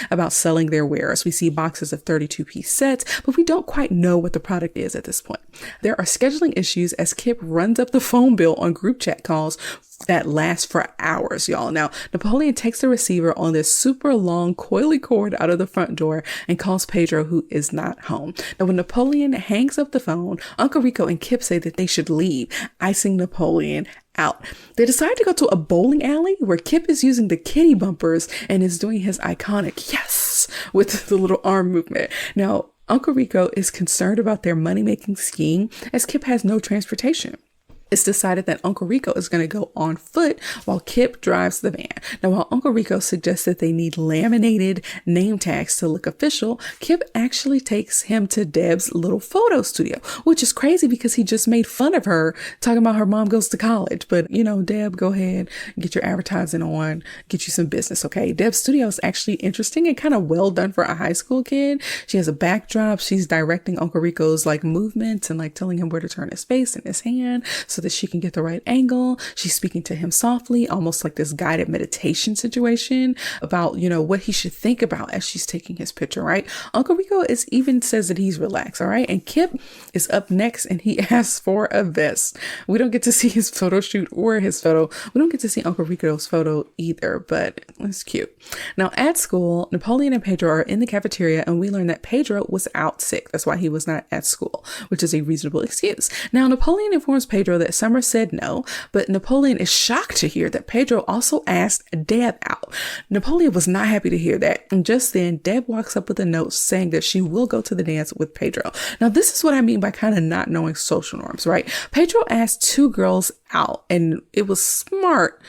about selling their wares. We see boxes of 32-piece sets, but we don't quite know what the product is at this point. There are scheduling issues as Kip runs up the phone bill on group chat calls that last for hours, y'all. Now, Napoleon takes the receiver on this super long coily cord out of the front door and calls Pedro, who is not home. Now, when Napoleon hangs up the phone, Uncle Rico and Kip say that they should leave, icing Napoleon out. They decide to go to a bowling alley where Kip is using the kitty bumpers and is doing his iconic yes with the little arm movement. Now, Uncle Rico is concerned about their money-making scheme as Kip has no transportation. It's decided that Uncle Rico is going to go on foot while Kip drives the van. Now, while Uncle Rico suggests that they need laminated name tags to look official, Kip actually takes him to Deb's little photo studio, which is crazy because he just made fun of her talking about her mom goes to college. But, Deb, go ahead, get your advertising on, get you some business, okay? Deb's studio is actually interesting and kind of well done for a high school kid. She has a backdrop. She's directing Uncle Rico's like movements and like telling him where to turn his face and his hand so that she can get the right angle. She's speaking to him softly, almost like this guided meditation situation about, what he should think about as she's taking his picture, right? Uncle Rico even says that he's relaxed, all right? And Kip is up next and he asks for a vest. We don't get to see his photo shoot or his photo. We don't get to see Uncle Rico's photo either, but it's cute. Now at school, Napoleon and Pedro are in the cafeteria and we learn that Pedro was out sick. That's why he was not at school, which is a reasonable excuse. Now Napoleon informs Pedro that but Summer said no. But Napoleon is shocked to hear that Pedro also asked Deb out. Napoleon was not happy to hear that. And just then, Deb walks up with a note saying that she will go to the dance with Pedro. Now, this is what I mean by kind of not knowing social norms, right? Pedro asked 2 girls out, and it was smart.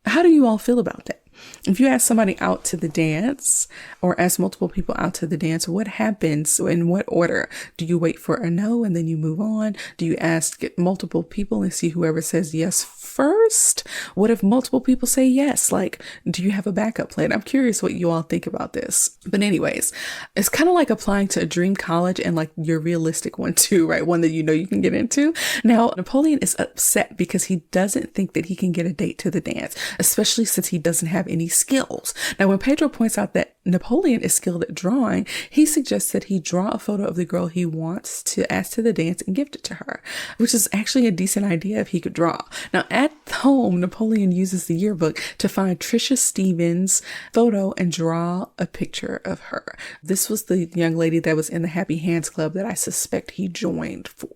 How do you all feel about that? If you ask somebody out to the dance or ask multiple people out to the dance, what happens? In what order? Do you wait for a no and then you move on? Do you ask multiple people and see whoever says yes first? What if multiple people say yes? Like, do you have a backup plan? I'm curious what you all think about this. But anyways, it's kind of like applying to a dream college and like your realistic one too, right? One that you know you can get into. Now, Napoleon is upset because he doesn't think that he can get a date to the dance, especially since he doesn't have any skills. Now, when Pedro points out that Napoleon is skilled at drawing, he suggests that he draw a photo of the girl he wants to ask to the dance and gift it to her, which is actually a decent idea if he could draw. Now, at home, Napoleon uses the yearbook to find Trisha Stevens' photo and draw a picture of her. This was the young lady that was in the Happy Hands Club that I suspect he joined for.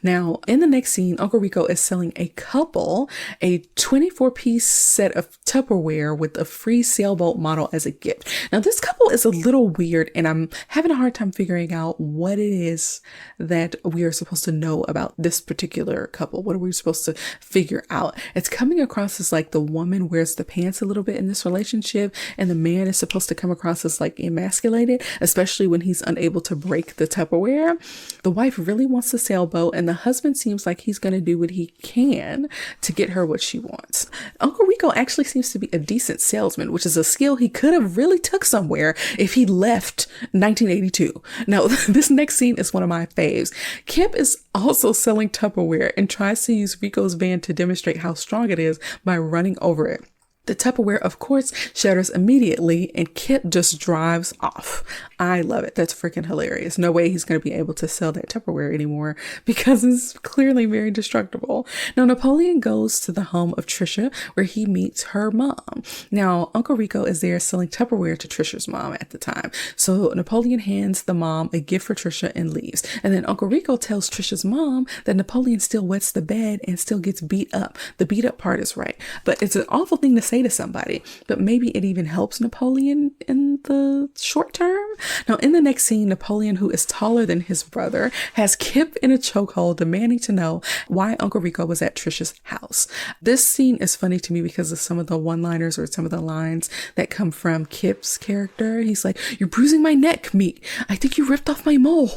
Now, in the next scene, Uncle Rico is selling a couple a 24-piece set of Tupperware with a free sailboat model as a gift. Now, this couple is a little weird, and I'm having a hard time figuring out what it is that we are supposed to know about this particular couple. What are we supposed to figure out? It's coming across as like the woman wears the pants a little bit in this relationship, and the man is supposed to come across as like emasculated, especially when he's unable to break the Tupperware. The wife really wants to sailboat, and the husband seems like he's going to do what he can to get her what she wants. Uncle Rico actually seems to be a decent salesman, which is a skill he could have really took somewhere if he left 1982. Now, this next scene is one of my faves. Kip is also selling Tupperware and tries to use Rico's van to demonstrate how strong it is by running over it. The Tupperware, of course, shatters immediately, and Kip just drives off. I love it. That's freaking hilarious. No way he's going to be able to sell that Tupperware anymore because it's clearly very destructible. Now, Napoleon goes to the home of Trisha where he meets her mom. Now, Uncle Rico is there selling Tupperware to Trisha's mom at the time. So Napoleon hands the mom a gift for Trisha and leaves. And then Uncle Rico tells Trisha's mom that Napoleon still wets the bed and still gets beat up. The beat up part is right, but it's an awful thing to say to somebody, but maybe it even helps Napoleon in the short term. Now, in the next scene, Napoleon, who is taller than his brother, has Kip in a chokehold, demanding to know why Uncle Rico was at Trisha's house. This scene is funny to me because of some of the one-liners or some of the lines that come from Kip's character. He's like, "You're bruising my neck, meat. I think you ripped off my mole."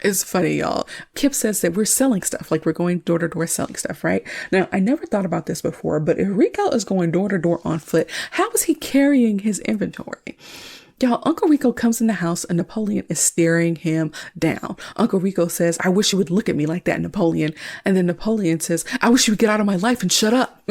It's funny, y'all. Kip says that we're selling stuff, like we're going door to door selling stuff, right? Now, I never thought about this before, but if Rico is going door to door on foot, how is he carrying his inventory? Y'all, Uncle Rico comes in the house and Napoleon is staring him down. Uncle Rico says, "I wish you would look at me like that, Napoleon." And then Napoleon says, "I wish you would get out of my life and shut up."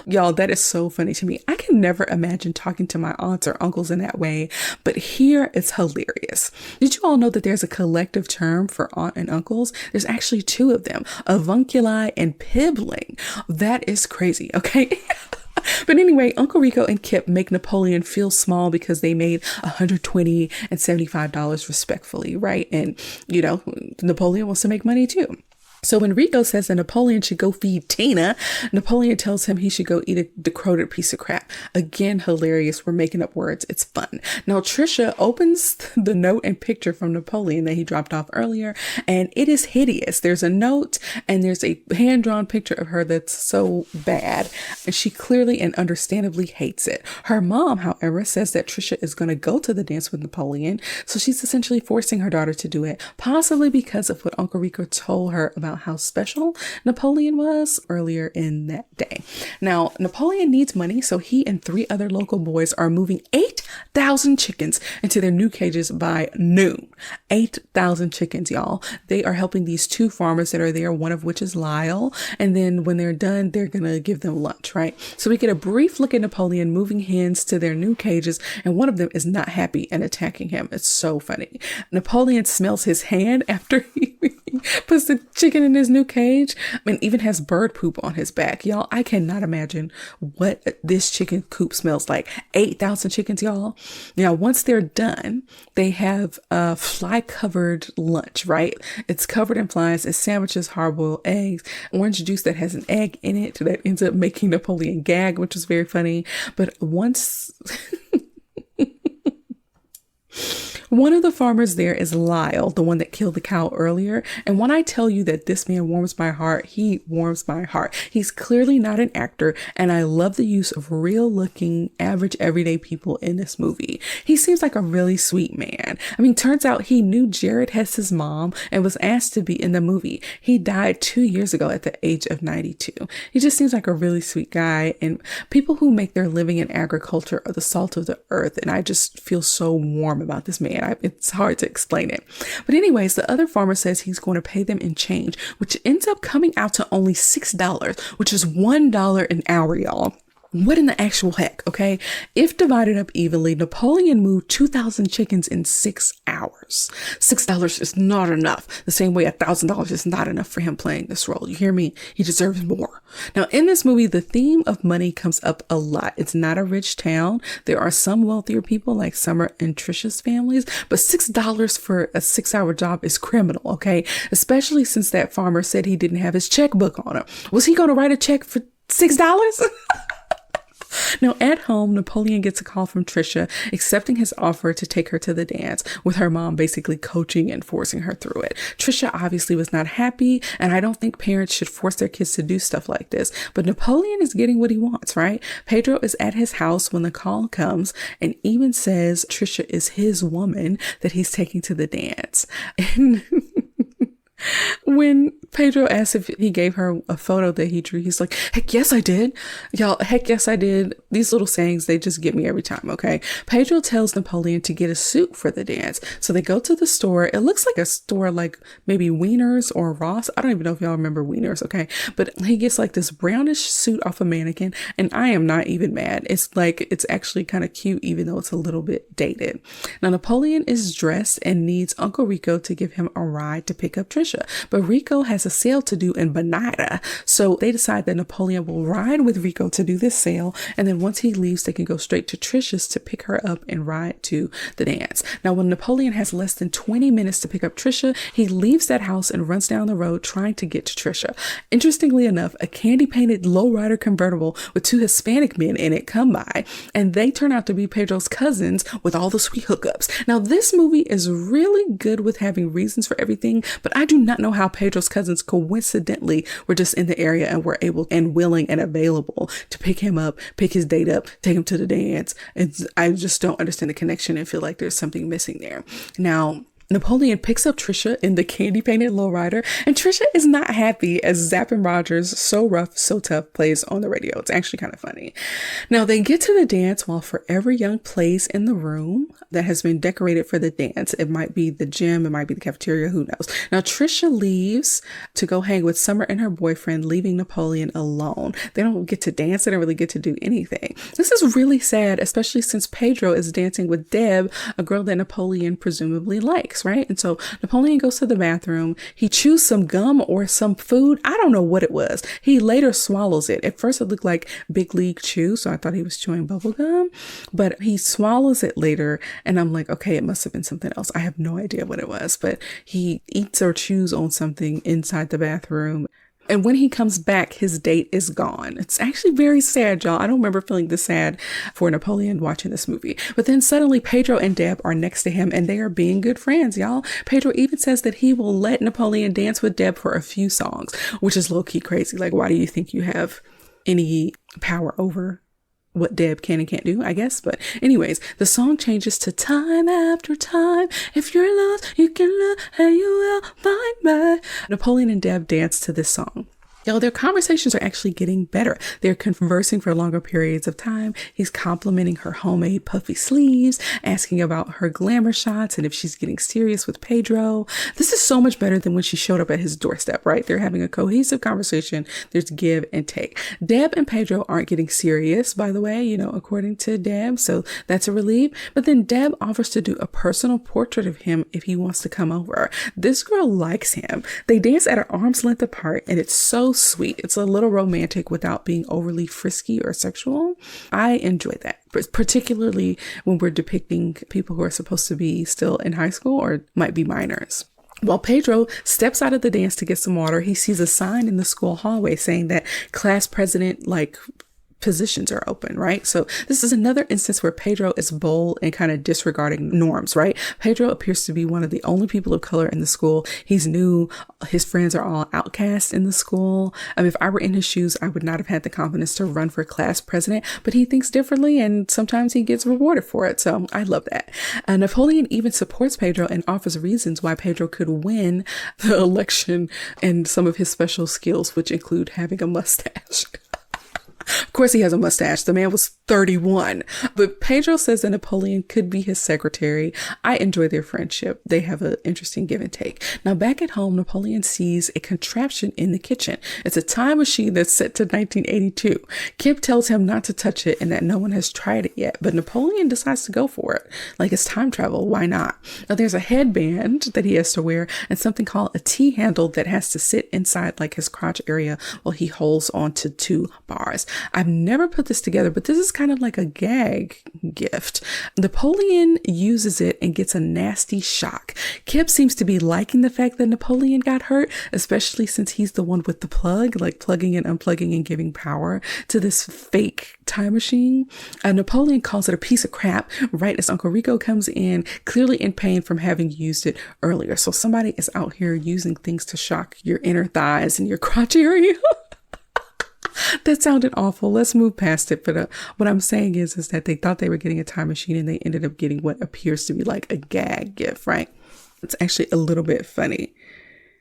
Y'all, that is so funny to me. I can never imagine talking to my aunts or uncles in that way, but here it's hilarious. Did you all know that there's a collective term for aunt and uncles? There's actually 2 of them, avuncular and pibbling. That is crazy, okay? But anyway, Uncle Rico and Kip make Napoleon feel small because they made $120 and $75 respectfully, right? And, you know, Napoleon wants to make money too. So when Rico says that Napoleon should go feed Tina, Napoleon tells him he should go eat a decrepit piece of crap. Again, hilarious. We're making up words. It's fun. Now, Trisha opens the note and picture from Napoleon that he dropped off earlier, and it is hideous. There's a note and there's a hand-drawn picture of her that's so bad, and she clearly and understandably hates it. Her mom, however, says that Trisha is going to go to the dance with Napoleon, so she's essentially forcing her daughter to do it, possibly because of what Uncle Rico told her about how special Napoleon was earlier in that day. Now, Napoleon needs money, so he and 3 other local boys are moving 8,000 chickens into their new cages by noon. 8,000 chickens, y'all. They are helping these 2 farmers that are there, one of which is Lyle. And then when they're done, they're going to give them lunch, right? So we get a brief look at Napoleon moving hens to their new cages, and one of them is not happy and attacking him. It's so funny. Napoleon smells his hand after he Puts the chicken in his new cage and even has bird poop on his back. Y'all, I cannot imagine what this chicken coop smells like. 8,000 chickens, y'all. Now, once they're done, they have a fly-covered lunch, right? It's covered in flies. It's sandwiches, hard-boiled eggs, orange juice that has an egg in it that ends up making Napoleon gag, which was very funny. But once... One of the farmers there is Lyle, the one that killed the cow earlier. And when I tell you that this man warms my heart, he warms my heart. He's clearly not an actor, and I love the use of real-looking, average, everyday people in this movie. He seems like a really sweet man. I mean, turns out he knew Jared Hess's mom and was asked to be in the movie. He died 2 years ago at the age of 92. He just seems like a really sweet guy, and people who make their living in agriculture are the salt of the earth, and I just feel so warm about this man. It's hard to explain it. But anyways, the other farmer says he's going to pay them in change, which ends up coming out to only $6, which is $1 an hour, y'all. What in the actual heck, okay? If divided up evenly, Napoleon moved 2,000 chickens in 6 hours. $6 is not enough. The same way $1,000 is not enough for him playing this role. You hear me? He deserves more. Now, in this movie, the theme of money comes up a lot. It's not a rich town. There are some wealthier people like Summer and Trisha's families, but $6 for a 6-hour job is criminal, okay? Especially since that farmer said he didn't have his checkbook on him. Was he going to write a check for $6? Now, at home, Napoleon gets a call from Trisha accepting his offer to take her to the dance, with her mom basically coaching and forcing her through it. Trisha obviously was not happy, and I don't think parents should force their kids to do stuff like this, but Napoleon is getting what he wants, right? Pedro is at his house when the call comes and even says Trisha is his woman that he's taking to the dance. And when Pedro asks if he gave her a photo that he drew, he's like, heck yes, I did. Y'all, heck yes, I did. These little sayings, they just get me every time, okay? Pedro tells Napoleon to get a suit for the dance. So they go to the store. It looks like a store like maybe Wieners or Ross. I don't even know if y'all remember Wieners, okay? But he gets like this brownish suit off a mannequin, and I am not even mad. It's like, it's actually kind of cute, even though it's a little bit dated. Now, Napoleon is dressed and needs Uncle Rico to give him a ride to pick up Trisha. But Rico has a sale to do in Bonita, so they decide that Napoleon will ride with Rico to do this sale, and then once he leaves, they can go straight to Trisha's to pick her up and ride to the dance. Now, when Napoleon has less than 20 minutes to pick up Trisha, he leaves that house and runs down the road trying to get to Trisha. Interestingly enough, a candy-painted lowrider convertible with 2 Hispanic men in it come by, and they turn out to be Pedro's cousins with all the sweet hookups. Now, this movie is really good with having reasons for everything, but I do not know how Pedro's cousins coincidentally were just in the area and were able and willing and available to pick him up, pick his date up, take him to the dance. I just don't understand the connection and feel like there's something missing there. Now, Napoleon picks up Trisha in the candy-painted lowrider, and Trisha is not happy as Zapp and Rogers' So Rough, So Tough plays on the radio. It's actually kind of funny. Now, they get to the dance while Forever Young plays in the room that has been decorated for the dance. It might be the gym, it might be the cafeteria, who knows. Now, Trisha leaves to go hang with Summer and her boyfriend, leaving Napoleon alone. They don't get to dance. They don't really get to do anything. This is really sad, especially since Pedro is dancing with Deb, a girl that Napoleon presumably likes. Right? And so Napoleon goes to the bathroom. He chews some gum or some food. I don't know what it was. He later swallows it. At first it looked like Big League Chew, so I thought he was chewing bubble gum, but he swallows it later, and I'm like, okay, it must have been something else. I have no idea what it was, but he eats or chews on something inside the bathroom. And when he comes back, his date is gone. It's actually very sad, y'all. I don't remember feeling this sad for Napoleon watching this movie. But then suddenly Pedro and Deb are next to him, and they are being good friends, y'all. Pedro even says that he will let Napoleon dance with Deb for a few songs, which is low-key crazy. Like, why do you think you have any power over what Deb can and can't do, I guess? But anyways, the song changes to Time After Time. If you're lost, you can look and you will find me. Napoleon and Deb dance to this song. Y'all, their conversations are actually getting better. They're conversing for longer periods of time. He's complimenting her homemade puffy sleeves, asking about her glamour shots and if she's getting serious with Pedro. This is so much better than when she showed up at his doorstep, right? They're having a cohesive conversation. There's give and take. Deb and Pedro aren't getting serious, by the way, according to Deb. So that's a relief. But then Deb offers to do a personal portrait of him if he wants to come over. This girl likes him. They dance at an arm's length apart, and it's so sweet. It's a little romantic without being overly frisky or sexual. I enjoy that, particularly when we're depicting people who are supposed to be still in high school or might be minors. While Pedro steps out of the dance to get some water, he sees a sign in the school hallway saying that class president, positions are open, right? So this is another instance where Pedro is bold and kind of disregarding norms, right? Pedro appears to be one of the only people of color in the school. He's new. His friends are all outcasts in the school. If I were in his shoes, I would not have had the confidence to run for class president, but he thinks differently and sometimes he gets rewarded for it. So I love that. Napoleon even supports Pedro and offers reasons why Pedro could win the election and some of his special skills, which include having a mustache. Of course, he has a mustache. The man was 31. But Pedro says that Napoleon could be his secretary. I enjoy their friendship. They have an interesting give and take. Now, back at home, Napoleon sees a contraption in the kitchen. It's a time machine that's set to 1982. Kip tells him not to touch it and that no one has tried it yet. But Napoleon decides to go for it. Like it's time travel. Why not? Now, there's a headband that he has to wear and something called a T-handle that has to sit inside his crotch area while he holds onto 2 bars. I've never put this together, but this is kind of like a gag gift. Napoleon uses it and gets a nasty shock. Kip seems to be liking the fact that Napoleon got hurt, especially since he's the one with the plug, plugging and unplugging and giving power to this fake time machine. Napoleon calls it a piece of crap right as Uncle Rico comes in, clearly in pain from having used it earlier. So somebody is out here using things to shock your inner thighs and your crotch area. That sounded awful. Let's move past it. But what I'm saying is that they thought they were getting a time machine and they ended up getting what appears to be like a gag gift, right? It's actually a little bit funny.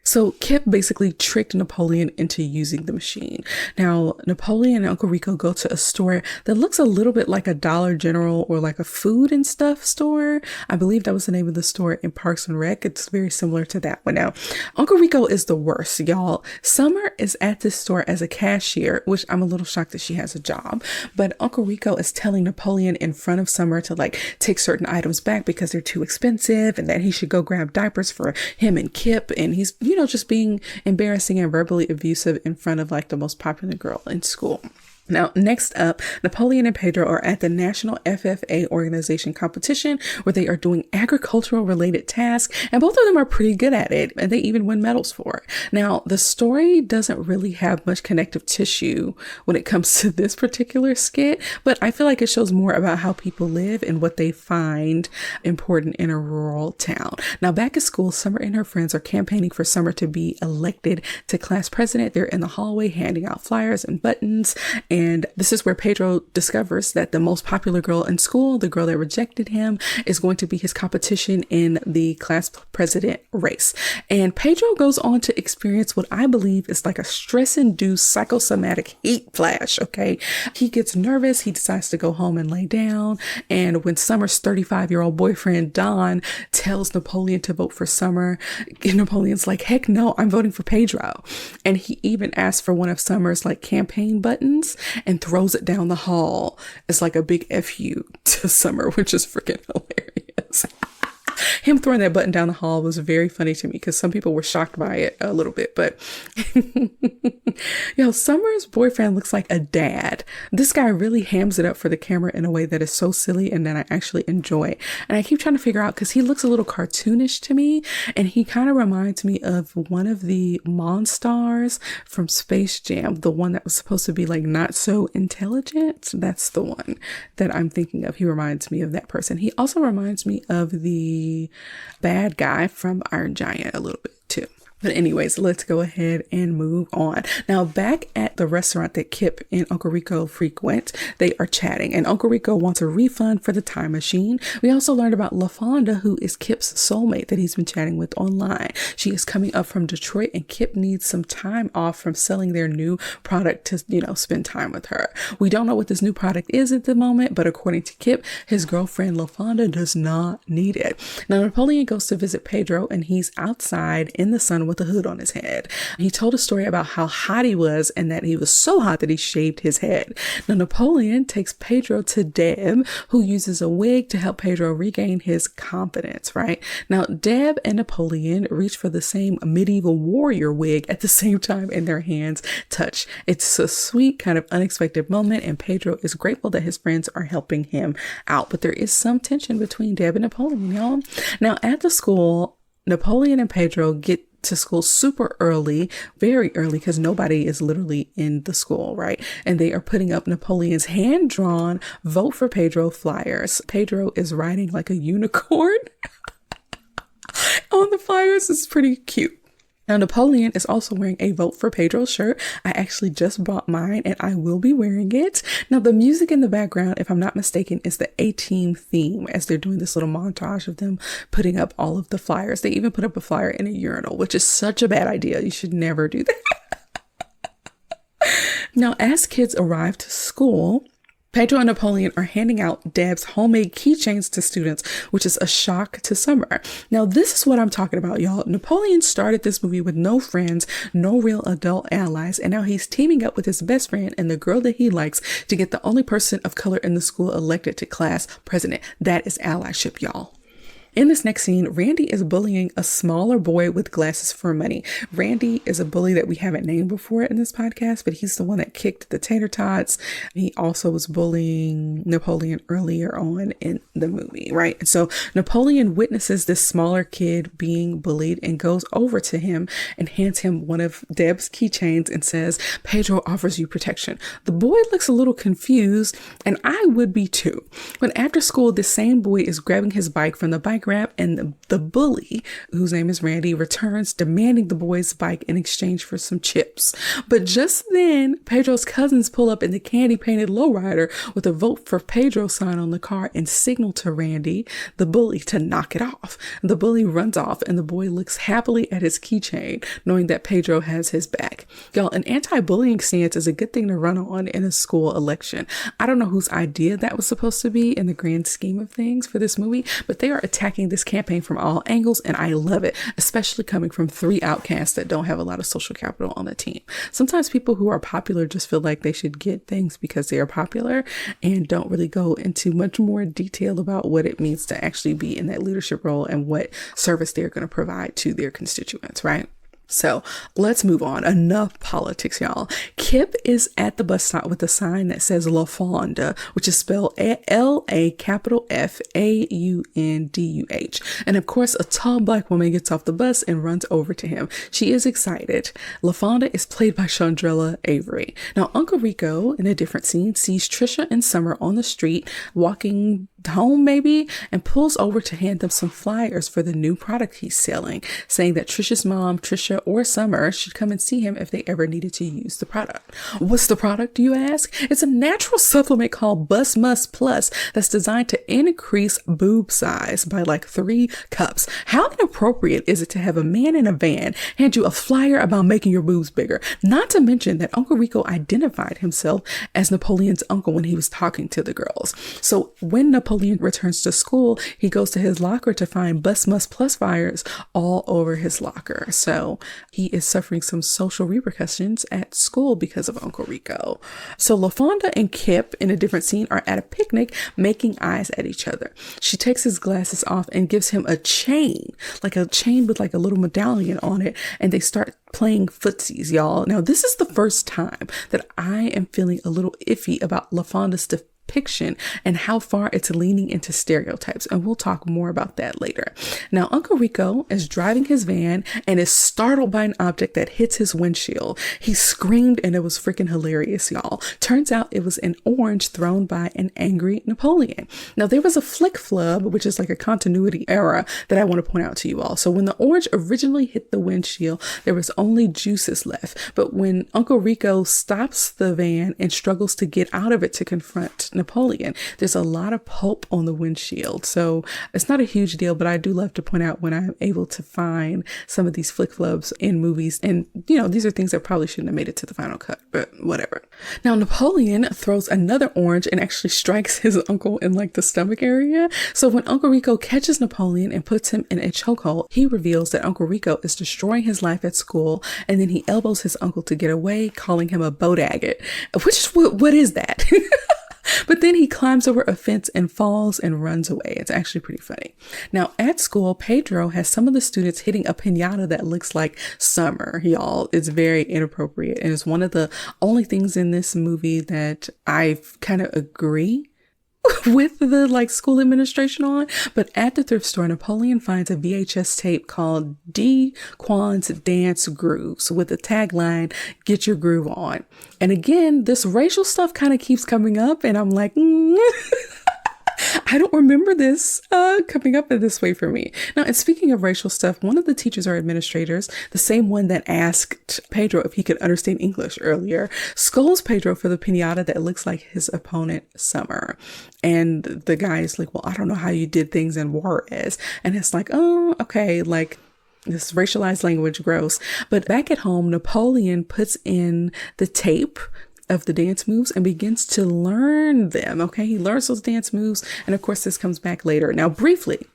So Kip basically tricked Napoleon into using the machine. Now, Napoleon and Uncle Rico go to a store that looks a little bit like a Dollar General or like a food and stuff store. I believe that was the name of the store in Parks and Rec. It's very similar to that one. Now, Uncle Rico is the worst, y'all. Summer is at this store as a cashier, which I'm a little shocked that she has a job. But Uncle Rico is telling Napoleon in front of Summer to take certain items back because they're too expensive and that he should go grab diapers for him and Kip. And he's, just being embarrassing and verbally abusive in front of the most popular girl in school. Now, next up, Napoleon and Pedro are at the National FFA organization competition where they are doing agricultural related tasks, and both of them are pretty good at it, and they even win medals for it. Now, the story doesn't really have much connective tissue when it comes to this particular skit, but I feel like it shows more about how people live and what they find important in a rural town. Now, back at school, Summer and her friends are campaigning for Summer to be elected to class president. They're in the hallway handing out flyers and buttons. And this is where Pedro discovers that the most popular girl in school, the girl that rejected him, is going to be his competition in the class president race. And Pedro goes on to experience what I believe is like a stress-induced psychosomatic heat flash, okay? He gets nervous. He decides to go home and lay down. And when Summer's 35-year-old boyfriend, Don, tells Napoleon to vote for Summer, Napoleon's like, heck no, I'm voting for Pedro. And he even asks for one of Summer's campaign buttons and throws it down the hall as a big FU to Summer, which is freaking hilarious. Him throwing that button down the hall was very funny to me because some people were shocked by it a little bit, but Summer's boyfriend looks like a dad. This guy really hams it up for the camera in a way that is so silly and that I actually enjoy. And I keep trying to figure out because he looks a little cartoonish to me, and he kind of reminds me of one of the Monstars from Space Jam, the one that was supposed to be not so intelligent. That's the one that I'm thinking of. He reminds me of that person. He also reminds me of the bad guy from Iron Giant a little bit too. But anyways, let's go ahead and move on. Now, back at the restaurant that Kip and Uncle Rico frequent, they are chatting, and Uncle Rico wants a refund for the time machine. We also learned about LaFonda, who is Kip's soulmate that he's been chatting with online. She is coming up from Detroit, and Kip needs some time off from selling their new product to, spend time with her. We don't know what this new product is at the moment, but according to Kip, his girlfriend LaFonda does not need it. Now, Napoleon goes to visit Pedro, and he's outside in the sun with a hood on his head. He told a story about how hot he was and that he was so hot that he shaved his head. Now, Napoleon takes Pedro to Deb, who uses a wig to help Pedro regain his confidence, right? Now, Deb and Napoleon reach for the same medieval warrior wig at the same time, and their hands touch. It's a sweet, kind of unexpected moment, and Pedro is grateful that his friends are helping him out. But there is some tension between Deb and Napoleon, y'all. Now, at the school, Napoleon and Pedro get to school super early, very early, because nobody is literally in the school, right? And they are putting up Napoleon's hand-drawn Vote for Pedro flyers. Pedro is riding like a unicorn on the flyers. It's pretty cute. Now, Napoleon is also wearing a Vote for Pedro shirt. I actually just bought mine and I will be wearing it. Now, the music in the background, if I'm not mistaken, is the A-Team theme as they're doing this little montage of them putting up all of the flyers. They even put up a flyer in a urinal, which is such a bad idea. You should never do that. Now, as kids arrive to school, Pedro and Napoleon are handing out Deb's homemade keychains to students, which is a shock to Summer. Now, this is what I'm talking about, y'all. Napoleon started this movie with no friends, no real adult allies, and now he's teaming up with his best friend and the girl that he likes to get the only person of color in the school elected to class president. That is allyship, y'all. In this next scene, Randy is bullying a smaller boy with glasses for money. Randy is a bully that we haven't named before in this podcast, but he's the one that kicked the tater tots. He also was bullying Napoleon earlier on in the movie, right? And so Napoleon witnesses this smaller kid being bullied and goes over to him and hands him one of Deb's keychains and says, "Pedro offers you protection." The boy looks a little confused, and I would be too. But after school, the same boy is grabbing his bike from the bike ramp, and the bully, whose name is Randy, returns demanding the boy's bike in exchange for some chips. But just then, Pedro's cousins pull up in the candy painted lowrider with a Vote for Pedro sign on the car and signal to Randy, the bully, to knock it off. The bully runs off, and the boy looks happily at his keychain, knowing that Pedro has his back. Y'all, an anti-bullying stance is a good thing to run on in a school election. I don't know whose idea that was supposed to be in the grand scheme of things for this movie, but they are attacking this campaign from all angles, and I love it, especially coming from three outcasts that don't have a lot of social capital on the team. Sometimes people who are popular just feel like they should get things because they are popular and don't really go into much more detail about what it means to actually be in that leadership role and what service they're going to provide to their constituents, right? So let's move on. Enough politics, y'all. Kip is at the bus stop with a sign that says LaFonda, which is spelled LaFaunduh. And of course, a tall black woman gets off the bus and runs over to him. She is excited. LaFonda is played by Chandrella Avery. Now, Uncle Rico, in a different scene, sees Trisha and Summer on the street walking home maybe, and pulls over to hand them some flyers for the new product he's selling, saying that Trisha's mom, Trisha, or Summer should come and see him if they ever needed to use the product. What's the product, do you ask? It's a natural supplement called Bust Must Plus that's designed to increase boob size by like 3 cups. How inappropriate is it to have a man in a van hand you a flyer about making your boobs bigger? Not to mention that Uncle Rico identified himself as Napoleon's uncle when he was talking to the girls. So when Napoleon returns to school, he goes to his locker to find Bust Must Plus flyers all over his locker. So he is suffering some social repercussions at school because of Uncle Rico. So LaFonda and Kip, in a different scene, are at a picnic making eyes at each other. She takes his glasses off and gives him a chain with like a little medallion on it, and they start playing footsies, y'all. Now, this is the first time that I am feeling a little iffy about LaFonda's depiction and how far it's leaning into stereotypes. And we'll talk more about that later. Now, Uncle Rico is driving his van and is startled by an object that hits his windshield. He screamed and it was freaking hilarious, y'all. Turns out it was an orange thrown by an angry Napoleon. Now, there was a flick flub, which is like a continuity error that I want to point out to you all. So when the orange originally hit the windshield, there was only juices left. But when Uncle Rico stops the van and struggles to get out of it to confront Napoleon, there's a lot of pulp on the windshield. So it's not a huge deal, but I do love to point out when I'm able to find some of these flick flubs in movies. And, you know, these are things that probably shouldn't have made it to the final cut, but whatever. Now, Napoleon throws another orange and actually strikes his uncle in like the stomach area. So when Uncle Rico catches Napoleon and puts him in a chokehold, he reveals that Uncle Rico is destroying his life at school. And then he elbows his uncle to get away, calling him a boat agate, which is what is that? But then he climbs over a fence and falls and runs away. It's actually pretty funny. Now, at school, Pedro has some of the students hitting a piñata that looks like summer, y'all. It's very inappropriate. And it's one of the only things in this movie that I kind of agree with the like school administration on. But at the thrift store, Napoleon finds a VHS tape called D. Quan's Dance Grooves with the tagline, "Get your groove on." And again, this racial stuff kind of keeps coming up and I'm like, I don't remember this coming up in this way for me. Now, and speaking of racial stuff, one of the teachers or administrators, the same one that asked Pedro if he could understand English earlier, scolds Pedro for the piñata that looks like his opponent, Summer. And the guy is like, well, I don't know how you did things in Juarez. And it's like, oh, okay, like, this racialized language, gross. But back at home, Napoleon puts in the tape of the dance moves and begins to learn them. Okay, he learns those dance moves. And of course, this comes back later. Now, briefly,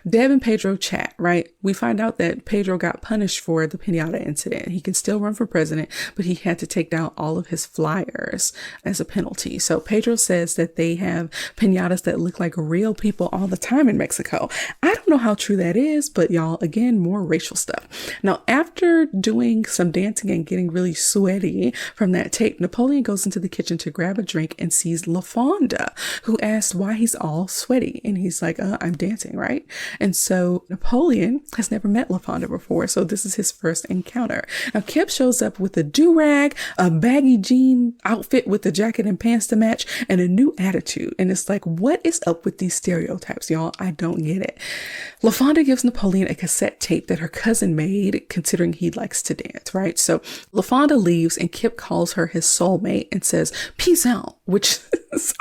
Deb and Pedro chat, right? We find out that Pedro got punished for the piñata incident. He can still run for president, but he had to take down all of his flyers as a penalty. So Pedro says that they have piñatas that look like real people all the time in Mexico. I don't know how true that is, but y'all, again, more racial stuff. Now, after doing some dancing and getting really sweaty from that tape, Napoleon goes into the kitchen to grab a drink and sees LaFonda, who asks why he's all sweaty. And he's like, I'm dancing, right? And so Napoleon has never met LaFonda before, so this is his first encounter. Now, Kip shows up with a do-rag, a baggy jean outfit with a jacket and pants to match, and a new attitude. And it's like, what is up with these stereotypes, y'all? I don't get it. LaFonda gives Napoleon a cassette tape that her cousin made, considering he likes to dance, right? So LaFonda leaves, and Kip calls her his soulmate and says, "Peace out," which is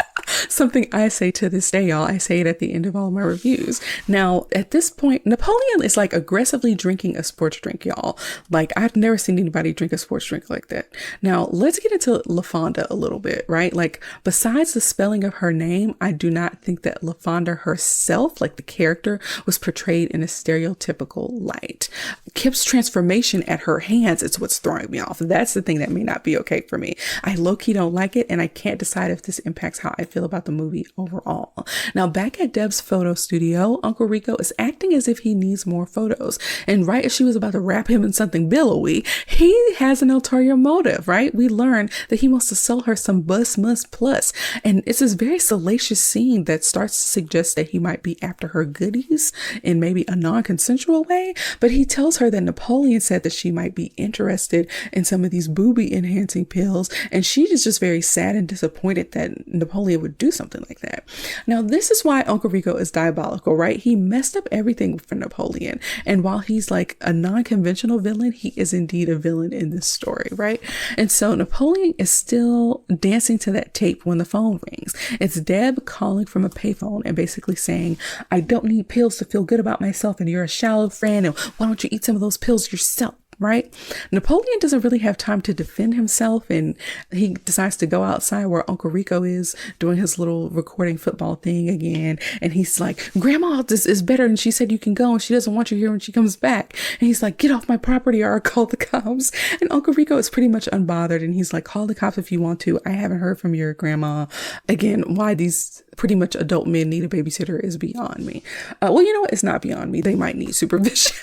something I say to this day, y'all. I say it at the end of all my reviews. Now, at this point, Napoleon is like aggressively drinking a sports drink, y'all. Like, I've never seen anybody drink a sports drink like that. Now, let's get into LaFonda a little bit, right? Like, besides the spelling of her name, I do not think that LaFonda herself, like the character, was portrayed in a stereotypical light. Kip's transformation at her hands is what's throwing me off. That's the thing that may not be okay for me. I low-key don't like it, and I can't decide if this impacts how I feel about the movie overall. Now, back at Deb's photo studio, Uncle Rico is acting as if he needs more photos. And right as she was about to wrap him in something billowy, he has an ulterior motive, right? We learn that he wants to sell her some Bus Mus Plus. And it's this very salacious scene that starts to suggest that he might be after her goodies in maybe a non-consensual way. But he tells her that Napoleon said that she might be interested in some of these booby enhancing pills. And she is just very sad and disappointed that Napoleon would do something like that. Now, this is why Uncle Rico is diabolical, right? He messed up everything for Napoleon. And while he's like a non-conventional villain, he is indeed a villain in this story, right? And so Napoleon is still dancing to that tape when the phone rings. It's Deb calling from a payphone and basically saying, "I don't need pills to feel good about myself, and you're a shallow friend, and why don't you eat some of those pills yourself?" Right? Napoleon doesn't really have time to defend himself, and he decides to go outside where Uncle Rico is doing his little recording football thing again. And he's like, "Grandma, this is better. And she said you can go, and she doesn't want you here when she comes back." And he's like, "Get off my property or I'll call the cops." And Uncle Rico is pretty much unbothered. And he's like, "Call the cops if you want to. I haven't heard from your grandma." Again, why these pretty much adult men need a babysitter is beyond me. Well, you know what? It's not beyond me. They might need supervision.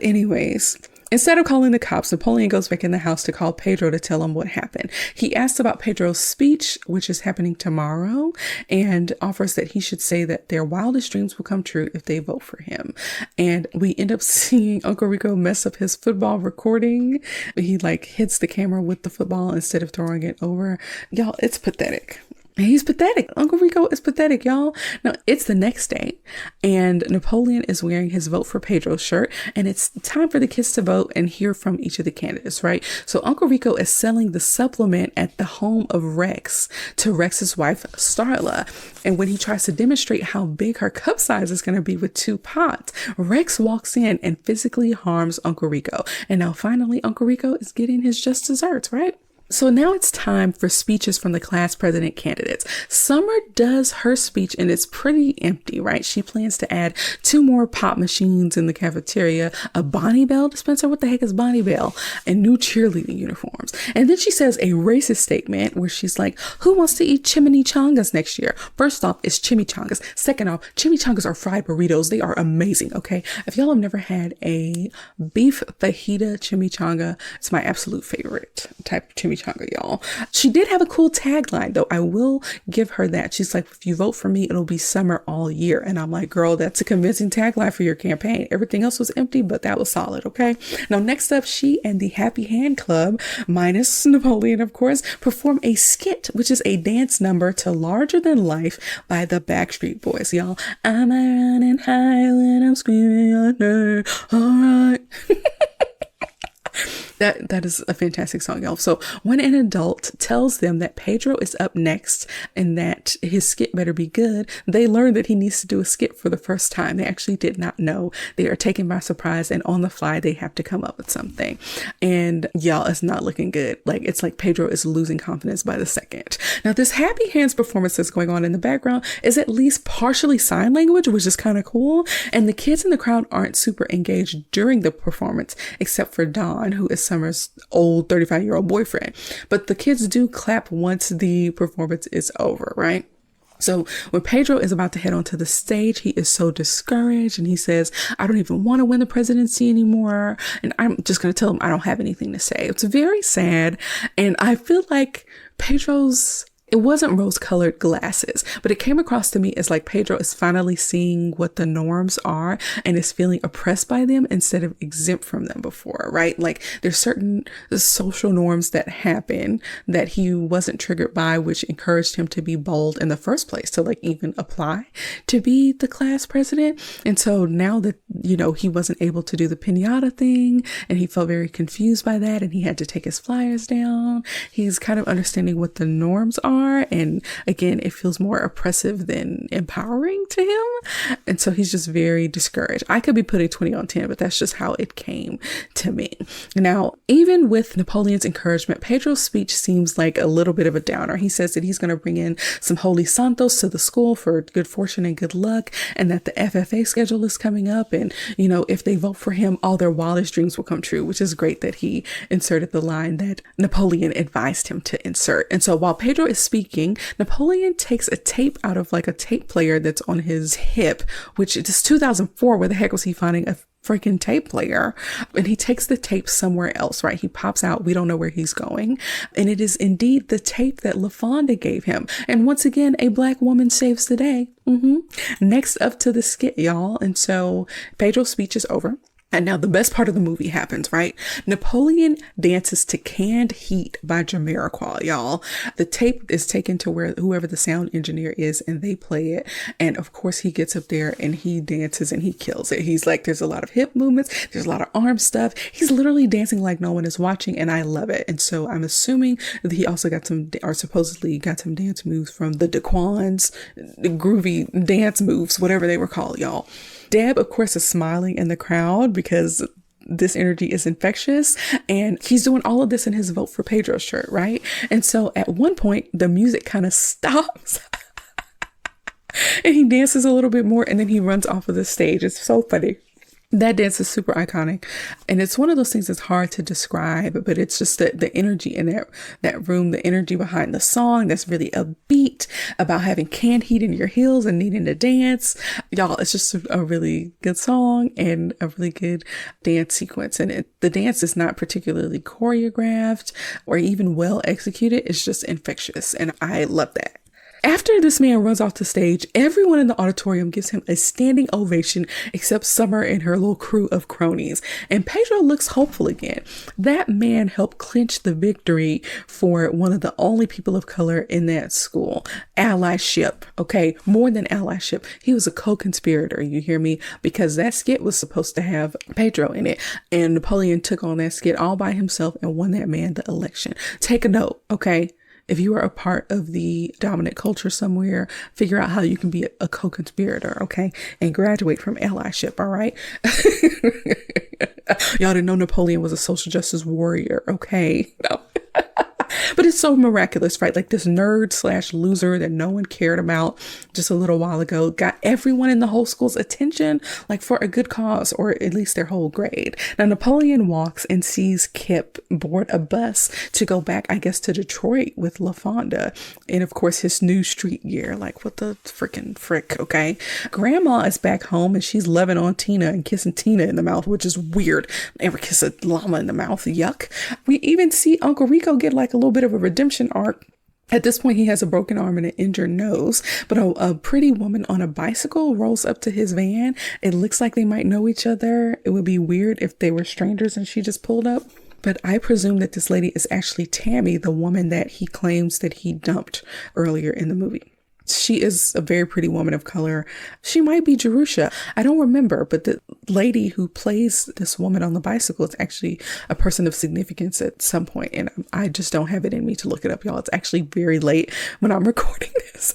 Anyways, Instead of calling the cops, Napoleon goes back in the house to call Pedro to tell him what happened. He asks about Pedro's speech, which is happening tomorrow, and offers that he should say that their wildest dreams will come true if they vote for him. And we end up seeing Uncle Rico mess up his football recording. He like hits the camera with the football instead of throwing it over. Y'all, it's pathetic. He's pathetic. Uncle Rico is pathetic, y'all. Now, it's the next day, and Napoleon is wearing his Vote for Pedro shirt, and it's time for the kids to vote and hear from each of the candidates, right? So Uncle Rico is selling the supplement at the home of Rex to Rex's wife, Starla. And when he tries to demonstrate how big her cup size is going to be with 2 pots, Rex walks in and physically harms Uncle Rico. And now finally, Uncle Rico is getting his just desserts, right? So now it's time for speeches from the class president candidates. Summer does her speech and it's pretty empty, right? She plans to add 2 more pop machines in the cafeteria, a Bonnie Bell dispenser. What the heck is Bonnie Bell? And new cheerleading uniforms. And then she says a racist statement where she's like, who wants to eat chimichangas next year? First off, it's chimichangas. Second off, chimichangas are fried burritos. They are amazing, okay? If y'all have never had a beef fajita chimichanga, it's my absolute favorite type of chimichanga. Y'all. She did have a cool tagline though. I will give her that. She's like, if you vote for me, it'll be summer all year. And I'm like, girl, that's a convincing tagline for your campaign. Everything else was empty, but that was solid. Okay. Now, next up, she and the Happy Hand Club, minus Napoleon, of course, perform a skit, which is a dance number to Larger Than Life by the Backstreet Boys. Y'all, I'm running high when I'm screaming your name. All right. That is a fantastic song, y'all. So when an adult tells them that Pedro is up next and that his skit better be good, they learn that he needs to do a skit for the first time. They actually did not know. They are taken by surprise, and on the fly, they have to come up with something. And y'all, it's not looking good. Like, it's like Pedro is losing confidence by the second. Now, this Happy Hands performance that's going on in the background is at least partially sign language, which is kind of cool. And the kids in the crowd aren't super engaged during the performance, except for Don, who is Summer's old 35-year-old boyfriend. But the kids do clap once the performance is over, right? So when Pedro is about to head onto the stage, he is so discouraged and he says, I don't even want to win the presidency anymore. And I'm just going to tell him I don't have anything to say. It's very sad. And I feel like it wasn't rose-colored glasses, but it came across to me as like Pedro is finally seeing what the norms are and is feeling oppressed by them instead of exempt from them before, right? Like there's certain social norms that happen that he wasn't triggered by, which encouraged him to be bold in the first place, to like even apply to be the class president. And so now that, he wasn't able to do the piñata thing and he felt very confused by that and he had to take his flyers down, he's kind of understanding what the norms are. And again, it feels more oppressive than empowering to him. And so he's just very discouraged. I could be putting 20 on 10, but that's just how it came to me. Now, even with Napoleon's encouragement, Pedro's speech seems like a little bit of a downer. He says that he's going to bring in some holy santos to the school for good fortune and good luck, and that the FFA schedule is coming up. And, if they vote for him, all their wildest dreams will come true, which is great that he inserted the line that Napoleon advised him to insert. And so while Pedro is speaking, Napoleon takes a tape out of like a tape player that's on his hip, which is 2004. Where the heck was he finding a freaking tape player? And he takes the tape somewhere else, right? He pops out. We don't know where he's going. And it is indeed the tape that LaFonda gave him. And once again, a Black woman saves the day. Next up to the skit, y'all. And so Pedro's speech is over. And now the best part of the movie happens, right? Napoleon dances to Canned Heat by Jamiroquai, y'all. The tape is taken to where whoever the sound engineer is and they play it. And of course he gets up there and he dances and he kills it. He's like, there's a lot of hip movements. There's a lot of arm stuff. He's literally dancing like no one is watching, and I love it. And so I'm assuming that he also supposedly got some dance moves from the Daquans, the groovy dance moves, whatever they were called, y'all. Deb, of course, is smiling in the crowd because this energy is infectious, and he's doing all of this in his Vote for Pedro shirt, right? And so at one point, the music kind of stops and he dances a little bit more and then he runs off of the stage. It's so funny. That dance is super iconic, and it's one of those things that's hard to describe, but it's just the energy in that room, the energy behind the song that's really upbeat about having canned heat in your heels and needing to dance. Y'all, it's just a really good song and a really good dance sequence. And the dance is not particularly choreographed or even well executed. It's just infectious, and I love that. After this man runs off the stage, everyone in the auditorium gives him a standing ovation except Summer and her little crew of cronies. And Pedro looks hopeful again. That man helped clinch the victory for one of the only people of color in that school. Allyship, okay? More than allyship. He was a co-conspirator, you hear me? Because that skit was supposed to have Pedro in it. And Napoleon took on that skit all by himself and won that man the election. Take a note, okay? If you are a part of the dominant culture somewhere, figure out how you can be a co-conspirator, okay? And graduate from allyship, all right? Y'all didn't know Napoleon was a social justice warrior, okay? No. But it's so miraculous, right? Like this nerd / loser that no one cared about just a little while ago got everyone in the whole school's attention, like for a good cause, or at least their whole grade. Now, Napoleon walks and sees Kip board a bus to go back, I guess, to Detroit with LaFonda. And of course, his new street gear. Like, what the freaking frick, okay? Grandma is back home and she's loving on Tina and kissing Tina in the mouth, which is weird. Never kiss a llama in the mouth. Yuck. We even see Uncle Rico get like a little bit of a redemption arc. At this point, he has a broken arm and an injured nose, but a pretty woman on a bicycle rolls up to his van. It looks like they might know each other. It would be weird if they were strangers and she just pulled up. But I presume that this lady is actually Tammy, the woman that he claims that he dumped earlier in the movie. She is a very pretty woman of color. She might be Jerusha. I don't remember, but the lady who plays this woman on the bicycle is actually a person of significance at some point. And I just don't have it in me to look it up, y'all. It's actually very late when I'm recording this.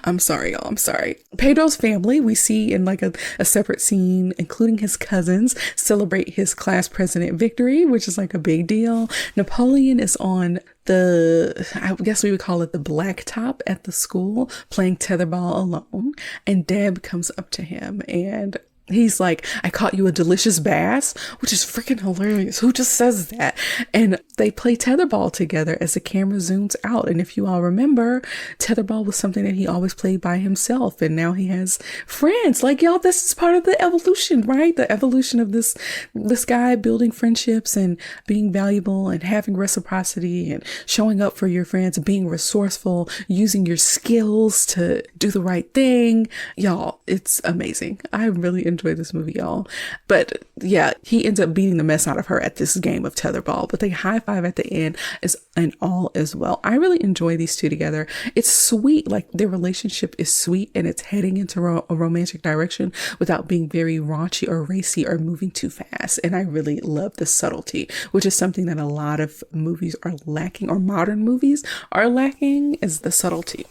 I'm sorry, y'all. I'm sorry. Pedro's family, we see in like a separate scene, including his cousins, celebrate his class president victory, which is like a big deal. Napoleon is on I guess we would call it the black top at the school, playing tetherball alone. And Deb comes up to him and he's like, I caught you a delicious bass, which is freaking hilarious. Who just says that? And they play tetherball together as the camera zooms out. And if you all remember, tetherball was something that he always played by himself. And now he has friends. Like, y'all, this is part of the evolution, right? The evolution of this guy building friendships and being valuable and having reciprocity and showing up for your friends, being resourceful, using your skills to do the right thing. Y'all, it's amazing. I really enjoy this movie, y'all. But yeah, he ends up beating the mess out of her at this game of tetherball, but they high five at the end and all as well. I really enjoy these two together. It's sweet. Like, their relationship is sweet and it's heading into a romantic direction without being very raunchy or racy or moving too fast. And I really love the subtlety, which is something that a lot of movies are lacking, or modern movies are lacking, is the subtlety.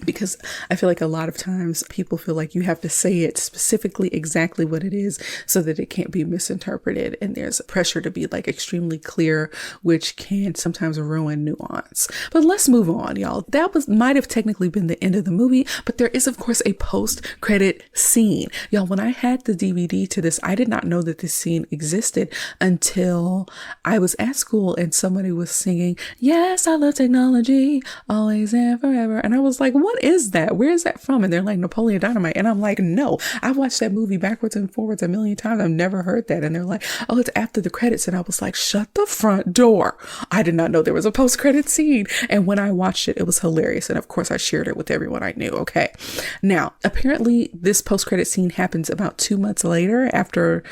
Because I feel like a lot of times people feel like you have to say it specifically exactly what it is so that it can't be misinterpreted. And there's a pressure to be like extremely clear, which can sometimes ruin nuance. But let's move on, y'all. That might have technically been the end of the movie, but there is, of course, a post-credit scene. Y'all, when I had the DVD to this, I did not know that this scene existed until I was at school and somebody was singing, "Yes, I love technology, always and forever." And I was like, what is that? Where is that from? And they're like, Napoleon Dynamite. And I'm like, no, I watched that movie backwards and forwards a million times. I've never heard that. And they're like, oh, it's after the credits. And I was like, shut the front door. I did not know there was a post-credit scene. And when I watched it, it was hilarious. And of course, I shared it with everyone I knew. Okay. Now, apparently this post-credit scene happens about 2 months later after,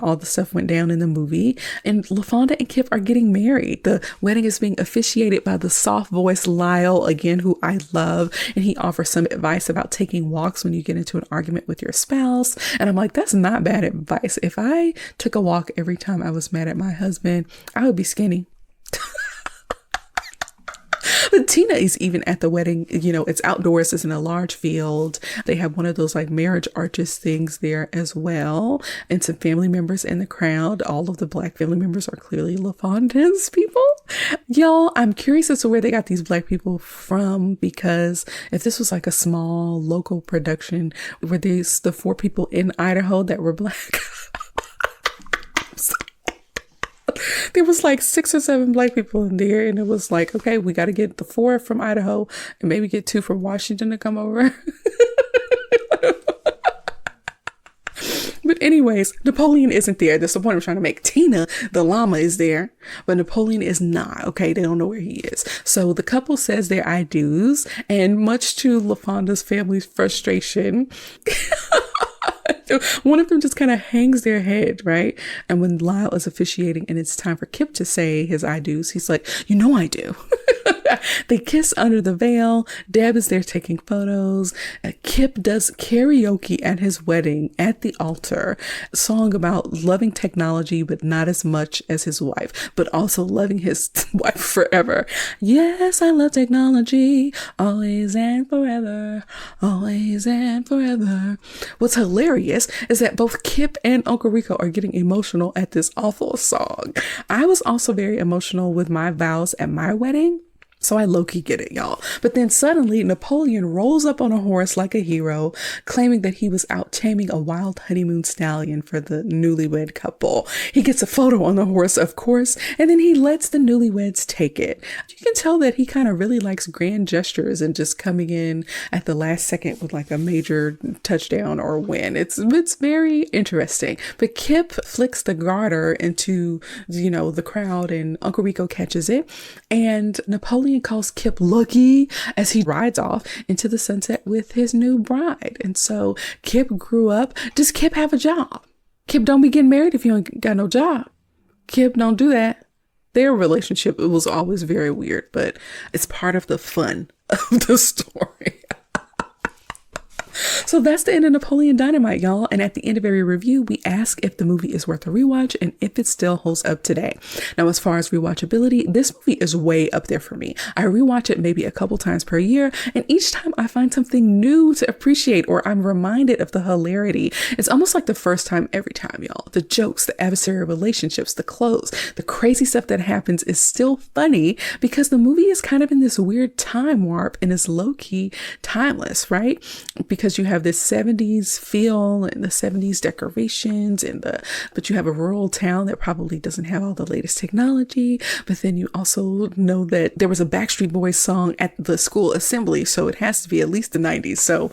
all the stuff went down in the movie. And LaFonda and Kip are getting married. The wedding is being officiated by the soft voice Lyle, again, who I love. And he offers some advice about taking walks when you get into an argument with your spouse. And I'm like, that's not bad advice. If I took a walk every time I was mad at my husband, I would be skinny. But Tina is even at the wedding. It's outdoors. It's in a large field. They have one of those like marriage arches things there as well. And some family members in the crowd. All of the Black family members are clearly LaFonda's people. Y'all, I'm curious as to where they got these black people from, because if this was like a small local production, were these the 4 people in Idaho that were black? There was like 6 or 7 black people in there, and it was like, okay, we got to get the 4 from Idaho and maybe get 2 from Washington to come over. But anyways, Napoleon isn't there. That's the point I'm trying to make. Tina, the llama, is there, but Napoleon is not. Okay, they don't know where he is. So the couple says their I do's, and much to LaFonda's family's frustration, one of them just kind of hangs their head, right? And when Lyle is officiating and it's time for Kip to say his I do's, he's like, you know I do. They kiss under the veil. Deb is there taking photos. Kip does karaoke at his wedding at the altar. A song about loving technology, but not as much as his wife, but also loving his wife forever. Yes, I love technology, always and forever, always and forever. What's hilarious is that both Kip and Uncle Rico are getting emotional at this awful song. I was also very emotional with my vows at my wedding. So I low-key get it, y'all. But then suddenly Napoleon rolls up on a horse like a hero, claiming that he was out taming a wild honeymoon stallion for the newlywed couple. He gets a photo on the horse, of course, and then he lets the newlyweds take it. You can tell that he kind of really likes grand gestures and just coming in at the last second with like a major touchdown or win. It's very interesting. But Kip flicks the garter into, the crowd, and Uncle Rico catches it, and Napoleon calls Kip lucky as he rides off into the sunset with his new bride. And so Kip grew up. Does Kip have a job? Kip don't be getting married if you ain't got no job. Kip don't do that. Their relationship, it was always very weird, but it's part of the fun of the story. So that's the end of Napoleon Dynamite, y'all. And at the end of every review, we ask if the movie is worth a rewatch and if it still holds up today. Now, as far as rewatchability, this movie is way up there for me. I rewatch it maybe a couple times per year, and each time I find something new to appreciate, or I'm reminded of the hilarity. It's almost like the first time every time, y'all. The jokes, the adversarial relationships, the clothes, the crazy stuff that happens is still funny because the movie is kind of in this weird time warp and is low-key timeless, right? Because you have this 70s feel and the 70s decorations but you have a rural town that probably doesn't have all the latest technology. But then you also know that there was a Backstreet Boys song at the school assembly, so it has to be at least the 90s. So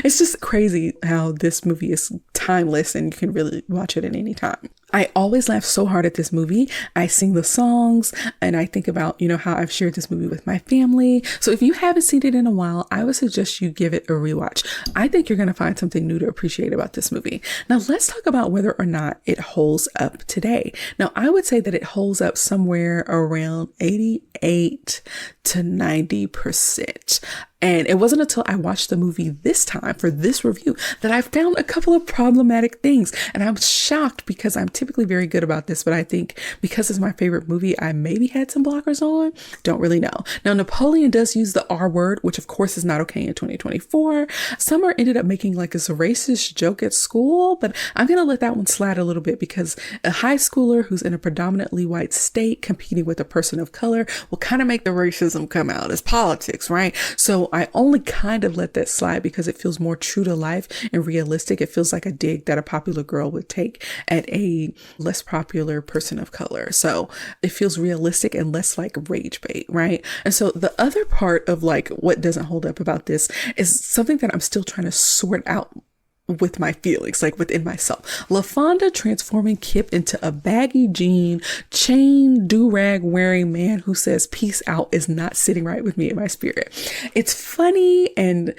it's just crazy how this movie is timeless and you can really watch it at any time. I always laugh so hard at this movie. I sing the songs and I think about, how I've shared this movie with my family. So if you haven't seen it in a while, I would suggest you give it a rewatch. I think you're going to find something new to appreciate about this movie. Now let's talk about whether or not it holds up today. Now I would say that it holds up somewhere around 88 to 90%. And it wasn't until I watched the movie this time for this review that I found a couple of problematic things. And I'm shocked because I'm typically very good about this, but I think because it's my favorite movie, I maybe had some blockers on. Don't really know. Now, Napoleon does use the R word, which of course is not okay in 2024. Summer ended up making like this racist joke at school, but I'm going to let that one slide a little bit because a high schooler who's in a predominantly white state competing with a person of color will kind of make the racism come out as politics, right? So I only kind of let that slide because it feels more true to life and realistic. It feels like a dig that a popular girl would take at a less popular person of color. So it feels realistic and less like rage bait, right? And so the other part of like what doesn't hold up about this is something that I'm still trying to sort out with my feelings, like within myself. LaFonda transforming Kip into a baggy jean, chain, do-rag wearing man who says peace out is not sitting right with me in my spirit. It's funny, and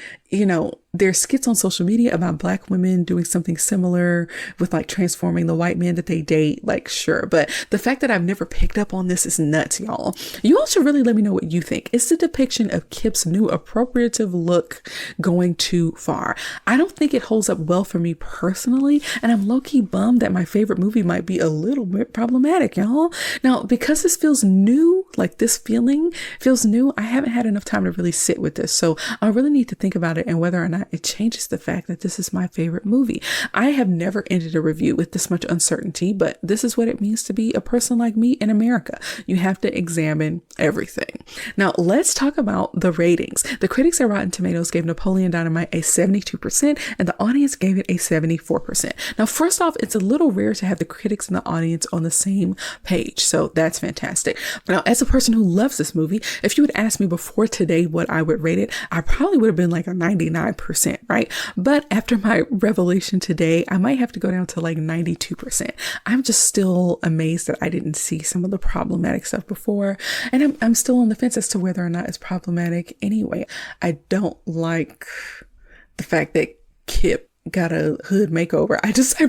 there's skits on social media about Black women doing something similar with like transforming the white man that they date, like sure. But the fact that I've never picked up on this is nuts, y'all. You all should really let me know what you think. Is the depiction of Kip's new appropriative look going too far? I don't think it holds up well for me personally, and I'm low-key bummed that my favorite movie might be a little bit problematic, y'all. Now, because this feels new, like this feeling feels new, I haven't had enough time to really sit with this. So I really need to think about about it and whether or not it changes the fact that this is my favorite movie. I have never ended a review with this much uncertainty, but this is what it means to be a person like me in America. You have to examine everything. Now, let's talk about the ratings. The critics at Rotten Tomatoes gave Napoleon Dynamite a 72% and the audience gave it a 74%. Now, first off, it's a little rare to have the critics and the audience on the same page, so that's fantastic. Now, as a person who loves this movie, if you would ask me before today what I would rate it, I probably would have been like a 99%, right? But after my revelation today, I might have to go down to like 92%. I'm just still amazed that I didn't see some of the problematic stuff before, and I'm still on the fence as to whether or not it's problematic anyway. I don't like the fact that Kip got a hood makeover. I just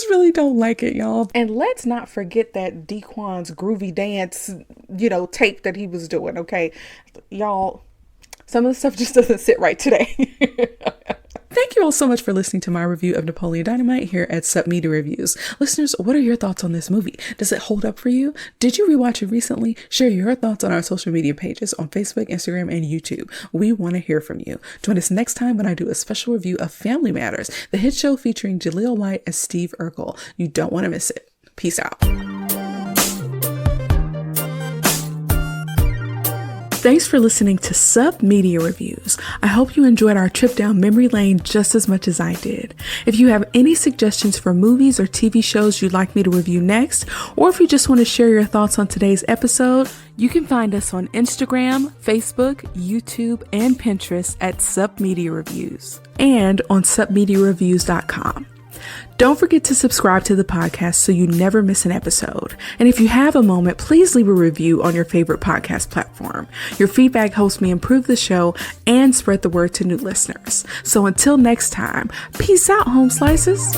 really don't like it, y'all. And let's not forget that Dequan's groovy dance, tape that he was doing, okay? Y'all, some of the stuff just doesn't sit right today. Thank you all so much for listening to my review of Napoleon Dynamite here at supmediareviews. Listeners, what are your thoughts on this movie? Does it hold up for you? Did you rewatch it recently? Share your thoughts on our social media pages on Facebook, Instagram, and YouTube. We want to hear from you. Join us next time when I do a special review of Family Matters, the hit show featuring Jaleel White as Steve Urkel. You don't want to miss it. Peace out. Thanks for listening to Sup Media Reviews. I hope you enjoyed our trip down memory lane just as much as I did. If you have any suggestions for movies or TV shows you'd like me to review next, or if you just want to share your thoughts on today's episode, you can find us on Instagram, Facebook, YouTube, and Pinterest at Sup Media Reviews, and on supmediareviews.com. Don't forget to subscribe to the podcast so you never miss an episode. And if you have a moment, please leave a review on your favorite podcast platform. Your feedback helps me improve the show and spread the word to new listeners. So until next time, peace out, home slices.